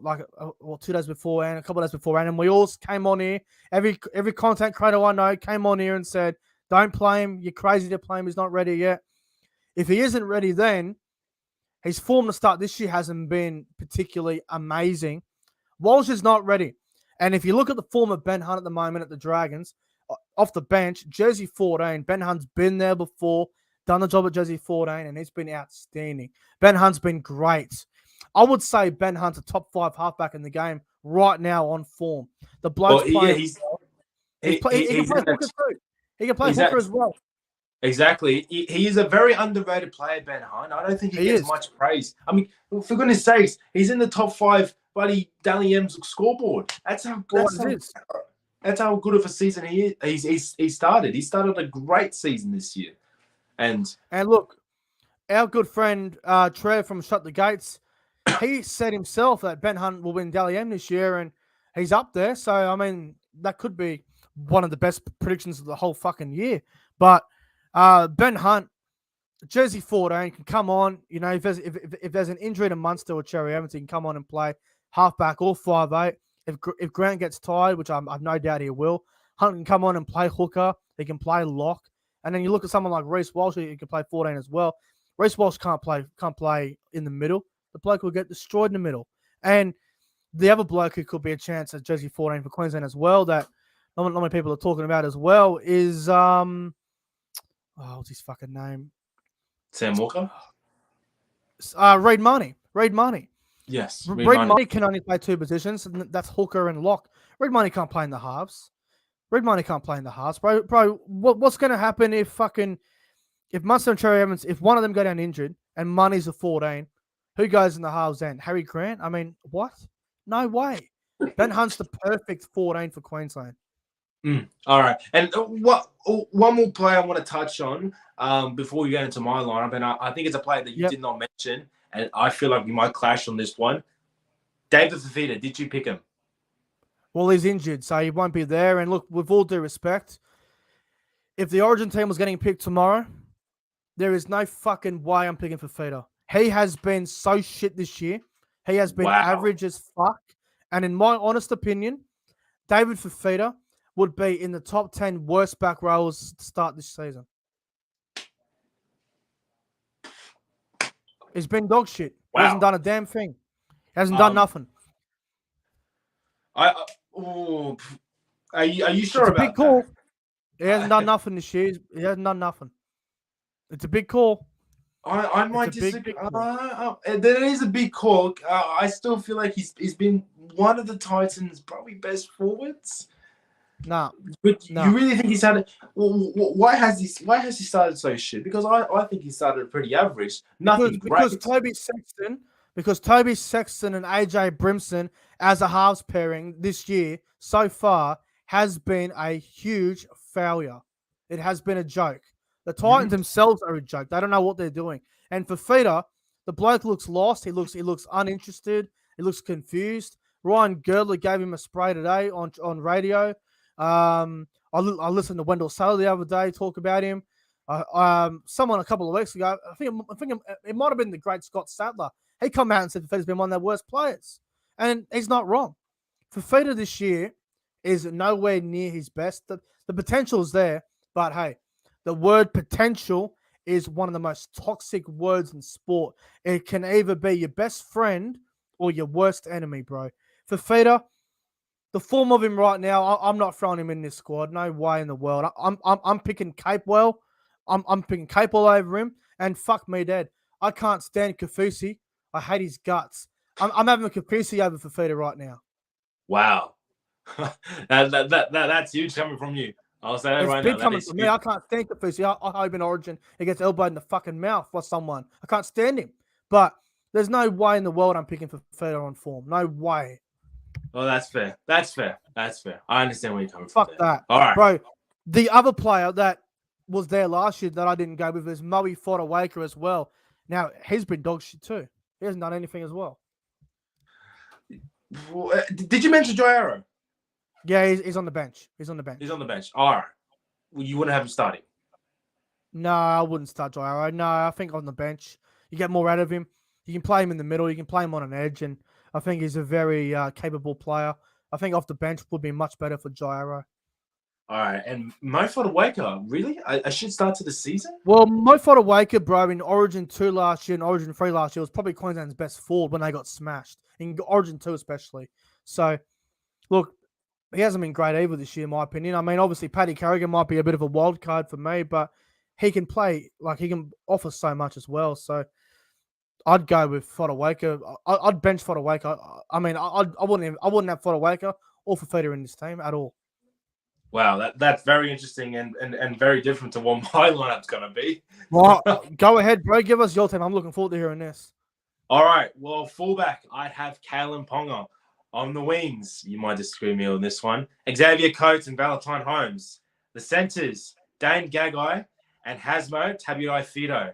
2 days before and a couple of days before, and we all came on here. Every content creator I know came on here and said, "Don't play him. You're crazy to play him. He's not ready yet." If he isn't ready, then his form to start this year hasn't been particularly amazing. Walsh is not ready. And if you look at the form of Ben Hunt at the moment at the Dragons, off the bench, jersey 14, Ben Hunt's been there before, done the job at jersey 14, and he's been outstanding. Ben Hunt's been great. I would say Ben Hunt's a top 5 halfback in the game right now on form. The bloke's playing. He can play hooker too. He can play hooker as well. Exactly. He is a very underrated player, Ben Hunt. I don't think he gets much praise. I mean, for goodness sakes, he's in the top 5 bloody Dally M's scoreboard. That's how good of a season he started. He started a great season this year. And look, our good friend Trev from Shut the Gates, he said himself that Ben Hunt will win Dally M this year, and he's up there. So, I mean, that could be one of the best predictions of the whole fucking year. But Ben Hunt, jersey 14, can come on. You know, if there's an injury to Munster or Cherry Evans, he can come on and play halfback or 5'8". If Grant gets tired, which I've no doubt he will, Hunt can come on and play hooker. He can play lock. And then you look at someone like Reece Walsh, he can play 14 as well. Reece Walsh can't play in the middle. The bloke will get destroyed in the middle. And the other bloke who could be a chance at jersey 14 for Queensland as well, that not many people are talking about as well, is what's his fucking name? Sam Walker? Reid Marnie. Yes. Reid Marnie can only play 2 positions, and that's hooker and lock. Reid Marnie can't play in the halves. Bro, what's going to happen if Munster and Cherry Evans, if one of them go down injured and Money's a 14, who goes in the halves then? Harry Grant? I mean, what? No way. Ben Hunt's the perfect 14 for Queensland. All right. And one more player I want to touch on before we get into my lineup, and I think it's a player that you did not mention, and I feel like we might clash on this one. David Fifita, did you pick him? Well, he's injured, so he won't be there. And look, with all due respect, if the Origin team was getting picked tomorrow, there is no fucking way I'm picking Fifita. He has been so shit this year. He has been average as fuck. And in my honest opinion, David Fifita would be in the top 10 worst back rowers to start this season. He's been dog shit. Wow. He hasn't done a damn thing. He hasn't done nothing. Are you sure about big call. That? He hasn't done nothing this year. He hasn't done nothing. It's a big call. I might disagree. That is a big call. I still feel like he's been one of the Titans' probably best forwards. No. But you really think he's had it? Why has he started so shit? Because I think he started pretty average. Nothing great. Because Toby Sexton and AJ Brimson as a halves pairing this year so far has been a huge failure. It has been a joke. The Titans themselves are a joke. They don't know what they're doing. And for Fifita, the bloke looks lost. He looks uninterested. He looks confused. Ryan Girdler gave him a spray today on radio. I listened to Wendell Saylor the other day talk about him. Someone a couple of weeks ago, I think it might have been the great Scott Sadler. He come out and said Fifita's been one of their worst players, and he's not wrong. Fifita this year is nowhere near his best. The potential is there, but hey, the word potential is one of the most toxic words in sport. It can either be your best friend or your worst enemy, bro. Fifita, the form of him right now, I'm not throwing him in this squad. No way in the world. I'm picking Capewell. I'm picking Cape all over him, and fuck me dead. I can't stand Kafusi. I hate his guts. I'm having a Kafusi over Fifita right now. Wow. That's huge coming from you. I'll say that it's right big now. Coming from me. I can't stand Kafusi. I hope in Origin he gets elbowed in the fucking mouth by someone. I can't stand him. But there's no way in the world I'm picking Fifita on form. No way. Well, that's fair. That's fair. I understand where you're coming from. Fuck that. All right. Bro, the other player that was there last year that I didn't go with is Moe Fodawaker as well. Now, he's been dog shit too. He hasn't done anything as well. Did you mention Joy Arrow? Yeah, he's on the bench. He's on the bench. All right. Well, you wouldn't have him starting? No, I wouldn't start Joy Arrow. No, I think on the bench. You get more out of him. You can play him in the middle. You can play him on an edge. And I think he's a very capable player. I think off the bench would be much better for Joy Arrow. All right. And Moe Fodawaker, really? I should start to the season? Well, Moe Fodawaker, bro, in Origin 2 last year and Origin 3 last year was probably Queensland's best forward when they got smashed. In Origin 2 especially. So, look, he hasn't been great either this year, in my opinion. I mean, obviously, Paddy Carrigan might be a bit of a wild card for me, but he can play, he can offer so much as well. So, I'd go with Fodawaker. I'd bench Fodawaker. I mean, I wouldn't have Fodawaker or Fifita in this team at all. Wow, that's very interesting and very different to what my lineup's going to be. Well, go ahead, bro. Give us your team. I'm looking forward to hearing this. All right. Well, fullback, I'd have Kalen Ponga. On the wings, you might disagree with me on this one, Xavier Coates and Valentine Holmes. The centres, Dane Gagai and Hasmo Tabuai-Fidow.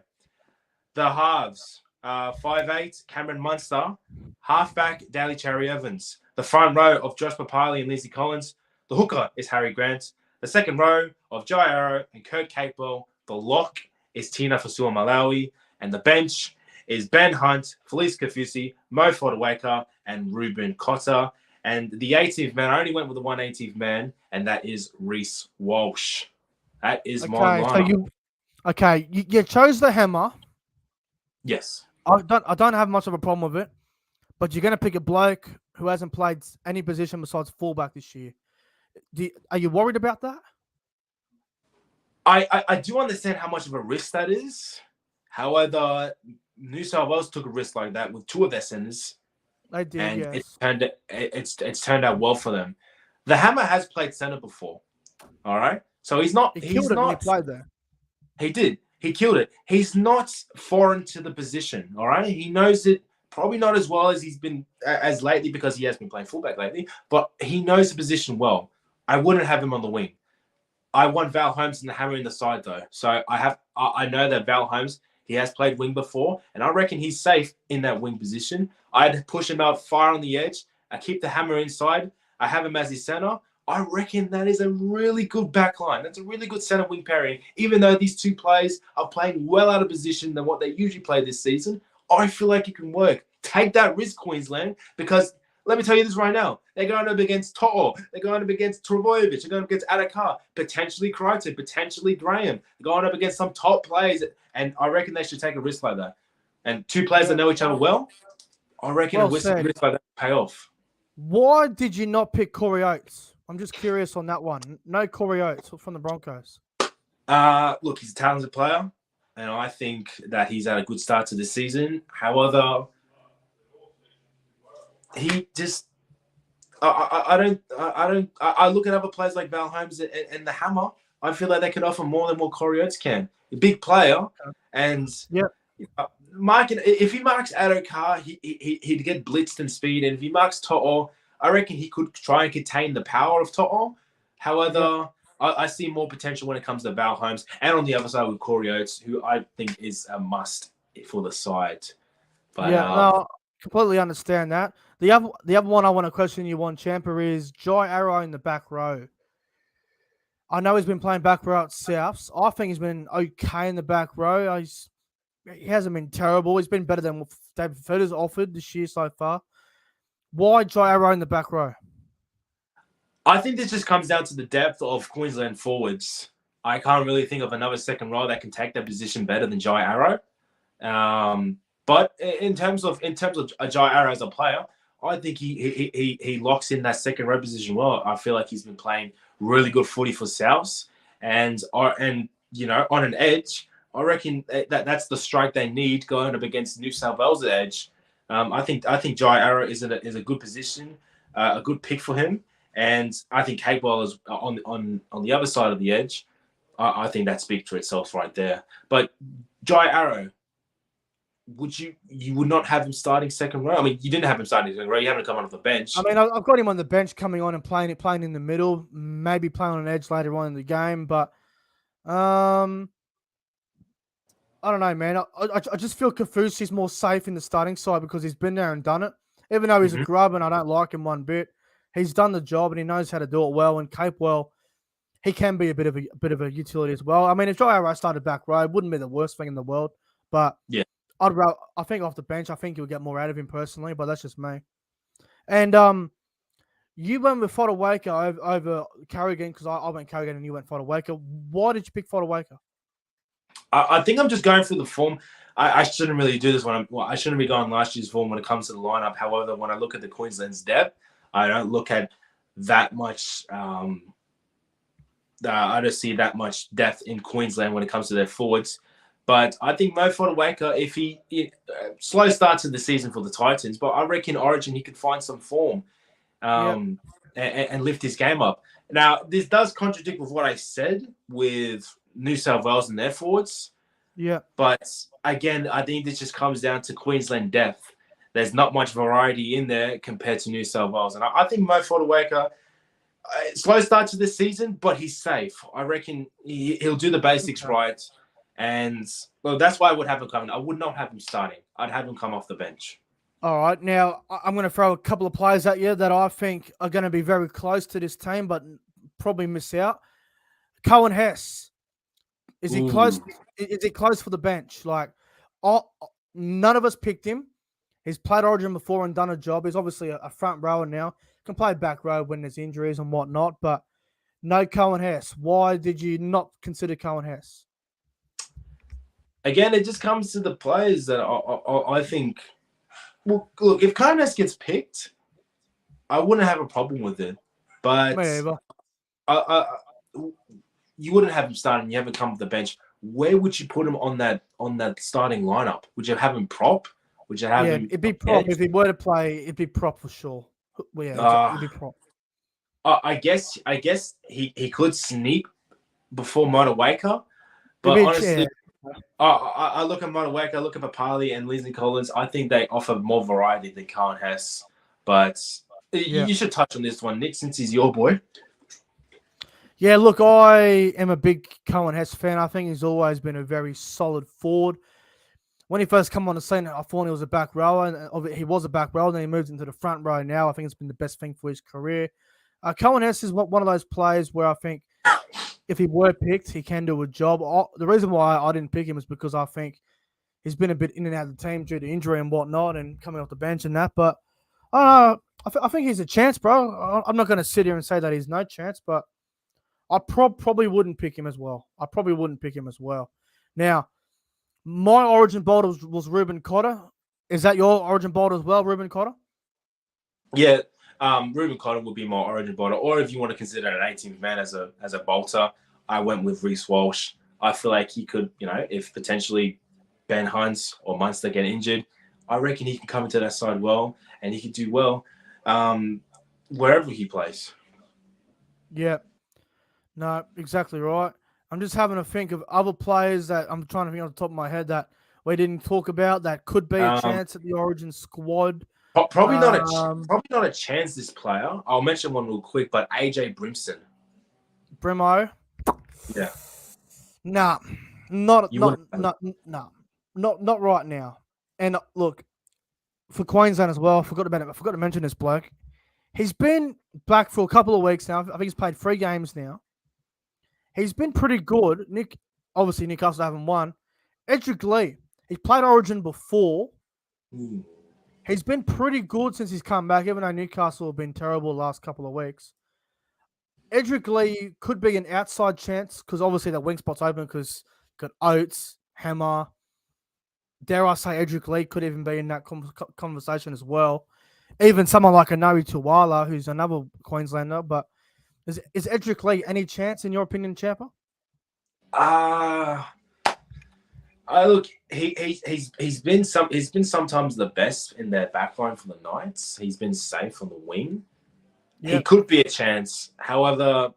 The halves, 5'8", Cameron Munster. Halfback, Daly Cherry Evans. The front row of Josh Papali and Lizzie Collins. The hooker is Harry Grant. The second row of Jai Arrow and Kurt Capewell. The lock is Tina Fasua Malawi. And the bench is Ben Hunt, Felice Kafusi, Moe Fodawaker, and Ruben Cotter. And the 18th man, I only went with the 118th man, and that is Reece Walsh. That is my line. So you chose the hammer. Yes. I don't have much of a problem with it, but you're going to pick a bloke who hasn't played any position besides fullback this year. Are you worried about that? I do understand how much of a risk that is. However, New South Wales took a risk like that with two of their centers. They did, and yes. It's turned out well for them. The Hammer has played center before. All right? So he's not... He killed it when he played there. He did. He killed it. He's not foreign to the position, all right? He knows it probably not as well as he's been as lately because he has been playing fullback lately, but he knows the position well. I wouldn't have him on the wing. I want Val Holmes and the Hammer in the side, though. So I know that Val Holmes, he has played wing before, and I reckon he's safe in that wing position. I'd push him out far on the edge. I keep the Hammer inside. I have him as his center. I reckon that is a really good back line. That's a really good center wing pairing. Even though these two players are playing well out of position than what they usually play this season, I feel like it can work. Take that risk, Queensland, because let me tell you this right now. They're going up against To'o. They're going up against Travojevic. They're going up against Adakar, potentially Crichton, potentially Graham. They're going up against some top players, and I reckon they should take a risk like that. And two players that know each other well, I reckon a risk like that will pay off. Why did you not pick Corey Oates? I'm just curious on that one. No Corey Oates from the Broncos. Look, he's a talented player, and I think that he's had a good start to the season. However, he just I look at other players like Val Holmes and the Hammer. I feel like they could offer more than what Corey Oates can. A big player, and if he marks Adokar, he'd get blitzed in speed, and if he marks To'o, I reckon he could try and contain the power of To'o. However, I see more potential when it comes to Val Holmes, and on the other side with Corey Oates, who I think is a must for the side. But, no, completely understand that. The other one I want to question you on, Champa, is Jai Arrow in the back row. I know he's been playing back row at Souths. I think he's been okay in the back row. He hasn't been terrible. He's been better than what David Feder's offered this year so far. Why Jai Arrow in the back row? I think this just comes down to the depth of Queensland forwards. I can't really think of another second row that can take that position better than Jai Arrow. But in terms of a Jai Arrow as a player, I think he locks in that second row position well. I feel like he's been playing really good footy for Souths, and you know, on an edge, I reckon that's the strike they need going up against New South Wales' edge. I think Jai Arrow is a good position, a good pick for him, and I think Capewell is on the other side of the edge. I think that speaks for itself right there. But Jai Arrow, you would not have him starting second row? I mean, you didn't have him starting second row. You haven't come off the bench. I mean, I've got him on the bench coming on and playing in the middle, maybe playing on an edge later on in the game. But I don't know, man. I just feel Kafusi's more safe in the starting side because he's been there and done it. Even though he's a grub and I don't like him one bit, he's done the job and he knows how to do it well. And Capewell, he can be a bit of a utility as well. I mean, if Jai Arrow started back row, it wouldn't be the worst thing in the world. But yeah, I think off the bench, I think you'll get more out of him personally, but that's just me. And you went with Fodawaker over Carrigan because I went Carrigan and you went Fodawaker. Why did you pick Fodawaker? I think I'm just going through the form. I shouldn't really do this I shouldn't be going last year's form when it comes to the lineup. However, when I look at the Queensland's depth, I don't look at that much. I don't see that much depth in Queensland when it comes to their forwards. But I think Mo Fodawaker, if he slow start to the season for the Titans, but I reckon Origin he could find some form and lift his game up. Now, this does contradict with what I said with New South Wales and their forwards. Yeah. But again, I think this just comes down to Queensland depth. There's not much variety in there compared to New South Wales. And I think Mo Fodawaker, slow start to this season, but he's safe. I reckon he'll do the basics right. And, well, that's why I would have him coming. I would not have him starting. I'd have him come off the bench. All right. Now, I'm going to throw a couple of players at you that I think are going to be very close to this team, but probably miss out. Cohen Hess. Is he close? Is he close for the bench? Like, none of us picked him. He's played Origin before and done a job. He's obviously a front rower now. Can play back row when there's injuries and whatnot, but no Cohen Hess. Why did you not consider Cohen Hess? Again, it just comes to the players that I think. Well, look, if Cohen Hess gets picked, I wouldn't have a problem with it. But you wouldn't have him starting. You haven't come off the bench. Where would you put him on that starting lineup? Would you have him prop? Would you have him? It'd be prop. If he were to play, it'd be prop for sure. Well, yeah, it'd be prop. I guess he could sneak before Monawaker, but honestly, I look at Monawaker, I look at Papali and Leslie Collins. I think they offer more variety than Cohen Hess. But you should touch on this one, Nick, since he's your boy. Yeah, look, I am a big Cohen Hess fan. I think he's always been a very solid forward. When he first came on the scene, I thought he was a back rower, and he was a back rower. Then he moved into the front row. Now I think it's been the best thing for his career. Cohen Hess is one of those players where I think if he were picked, he can do a job. The reason why I didn't pick him is because I think he's been a bit in and out of the team due to injury and whatnot, and coming off the bench and that. But I think he's a chance, bro. I'm not going to sit here and say that he's no chance, but I probably wouldn't pick him as well. Now, my Origin bold was Ruben Cotter. Is that your Origin bold as well, Ruben Cotter? Yeah, Ruben Cotter would be my Origin bolter. Or if you want to consider an 18th man as a bolter, I went with Reece Walsh. I feel like he could, if potentially Ben Hunt or Munster get injured, I reckon he can come into that side well, and he can do well wherever he plays. Yeah. No, exactly right. I'm just having to think of other players that I'm trying to think on the top of my head that we didn't talk about that could be a chance at the Origin squad. Probably not a chance. This player, I'll mention one real quick, but AJ Brimson. Brimo. Yeah. Nah, not right now. And look, for Queensland as well, I forgot to mention this bloke. He's been back for a couple of weeks now. I think he's played 3 games now. He's been pretty good. Obviously Newcastle haven't won. Edric Lee, he played Origin before. He's been pretty good since he's come back, even though Newcastle have been terrible the last couple of weeks. Edric Lee could be an outside chance because obviously the wing spot's open because got Oates, Hammer. Dare I say Edric Lee could even be in that conversation as well. Even someone like Anari Tuwala, who's another Queenslander. But is Edric Lee any chance in your opinion, Champa? Look, he's been sometimes the best in their backline for the Knights. He's been safe on the wing. Yep. He could be a chance. However,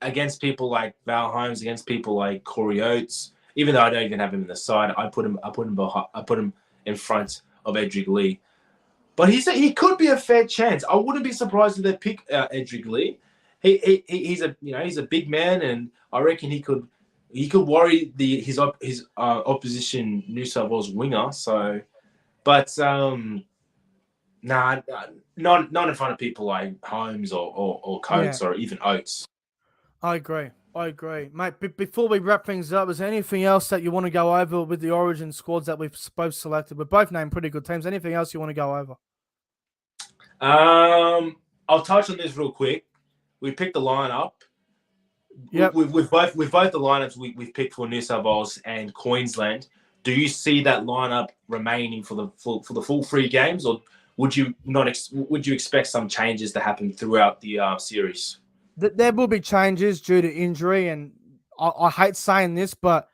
against people like Val Holmes, against people like Corey Oates, even though I don't even have him in the side, I put him in front of Edric Lee. But he could be a fair chance. I wouldn't be surprised if they pick Edric Lee. He's a big man, and I reckon he could worry his opposition New South Wales winger. So, but not in front of people like Holmes or Coates or even Oates. I agree, mate. Before we wrap things up, is there anything else that you want to go over with the Origin squads that we've both selected? We've both named pretty good teams. Anything else you want to go over? I'll touch on this real quick. We picked the lineup. Yep. With both the lineups we've picked for New South Wales and Queensland. Do you see that lineup remaining for the full 3 games, or would you expect some changes to happen throughout the series? There will be changes due to injury, and I hate saying this, but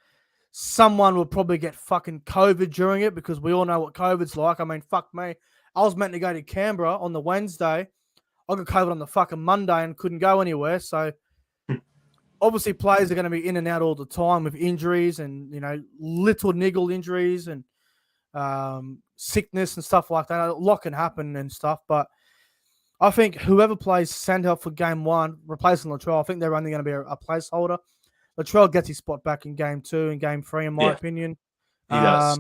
someone will probably get fucking COVID during it because we all know what COVID's like. I mean, fuck me. I was meant to go to Canberra on the Wednesday. I got COVID on the fucking Monday and couldn't go anywhere. So obviously players are going to be in and out all the time with injuries and, little niggle injuries and sickness and stuff like that. A lot can happen and stuff, but I think whoever plays Sandhill for game 1, replacing Latrell, I think they're only going to be a placeholder. Latrell gets his spot back in game 2 and game 3, in my opinion. He does.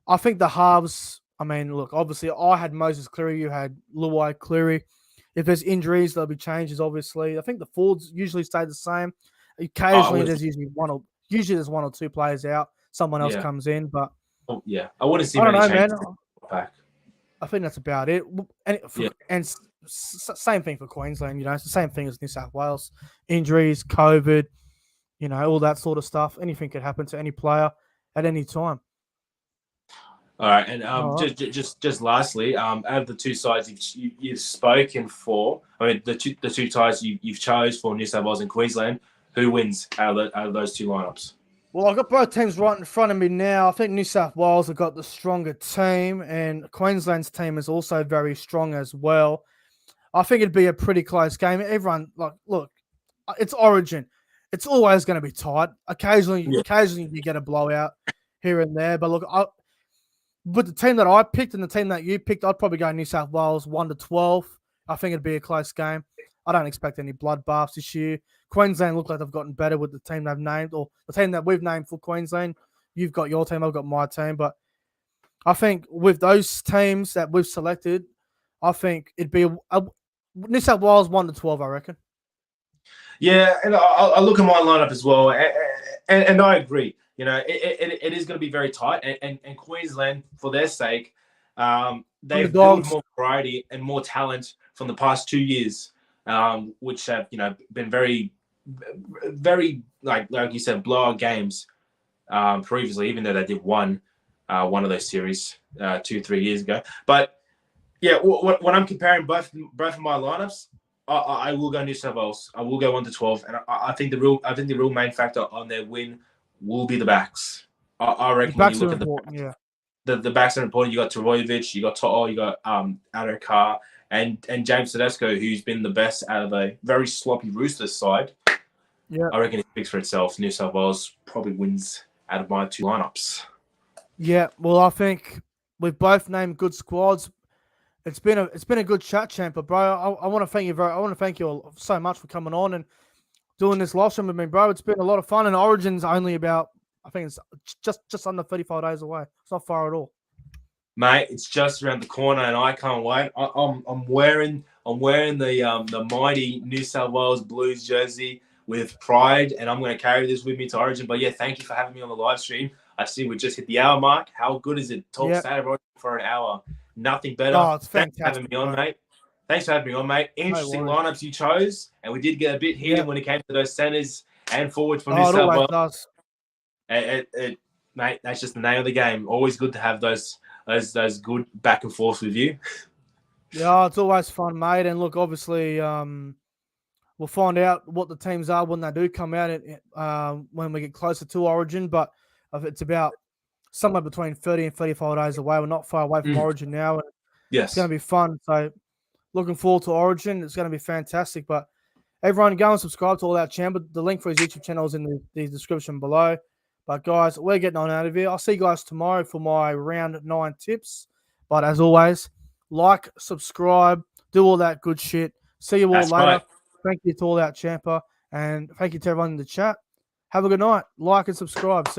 I think the halves, I mean, look, obviously I had Moses Cleary, you had Luai Cleary. If there's injuries, there'll be changes, obviously. I think the forwards usually stay the same. Occasionally, there's usually one or two players out. Someone else comes in, but I wouldn't see many changes back. I think that's about it. And same thing for Queensland. It's the same thing as New South Wales. Injuries, COVID, all that sort of stuff. Anything could happen to any player at any time. All right, and just lastly, out of the 2 sides you've spoken for, I mean the two ties you've chose for New South Wales and Queensland, who wins out of those 2 lineups? Well, I've got both teams right in front of me now. I think New South Wales have got the stronger team, and Queensland's team is also very strong as well. I think it'd be a pretty close game. Everyone, look, it's Origin. It's always going to be tight. Occasionally you get a blowout here and there, but look, with the team that I picked and the team that you picked, I'd probably go New South Wales 1-12. I think it'd be a close game. I don't expect any bloodbaths this year. Queensland look like they've gotten better with the team they've named, or the team that we've named for Queensland. You've got your team, I've got my team. But I think with those teams that we've selected, I think it'd be New South Wales 1-12, I reckon. Yeah, and I look at my lineup as well, and I agree. It is going to be very tight, and Queensland, for their sake, they've built more variety and more talent from the past 2 years, which have been very, very like you said, blowout games previously, even though they did one of those series 2-3 years ago. But yeah, when I'm comparing both of my lineups, I will go New South Wales. I will go 1-12, and I think the real main factor on their win will be the backs. I reckon when you look at the backs are important. You got Trbojevic, you got To'o, you got Adokar, and James Tedesco, who's been the best out of a very sloppy Roosters side. Yeah, I reckon it speaks for itself. New South Wales probably wins out of my 2 lineups. Yeah, well, I think we've both named good squads. It's been a good chat, Champa, bro. I want to thank you all so much for coming on and doing this live stream with me, bro. It's been a lot of fun, and Origin's only about, I think it's just under 35 days away. It's not far at all, mate. It's just around the corner, and I can't wait. I'm wearing the mighty New South Wales Blues jersey. with pride, and I'm going to carry this with me to Origin. But yeah, thank you for having me on the live stream. I see we just hit the hour mark. How good is it? Talk State of Origin for an hour. Nothing better. Oh, it's Thanks fantastic. for having me on, mate. Thanks for having me on, mate. Interesting lineups you chose, and we did get a bit heated when it came to those centers and forwards from New South Wales. Mate, that's just the name of the game. Always good to have those good back and forth with you. Yeah, it's always fun, mate. And look, obviously, we'll find out what the teams are when they do come out when we get closer to Origin. But it's about somewhere between 30 and 35 days away. We're not far away from Origin now. And it's going to be fun. So looking forward to Origin. It's going to be fantastic. But everyone, go and subscribe to All Out Champa. The link for his YouTube channel is in the description below. But, guys, we're getting on out of here. I'll see you guys tomorrow for my round 9 tips. But, as always, like, subscribe, do all that good shit. See you all later. Right. Thank you to All Out Champa. And thank you to everyone in the chat. Have a good night. Like and subscribe.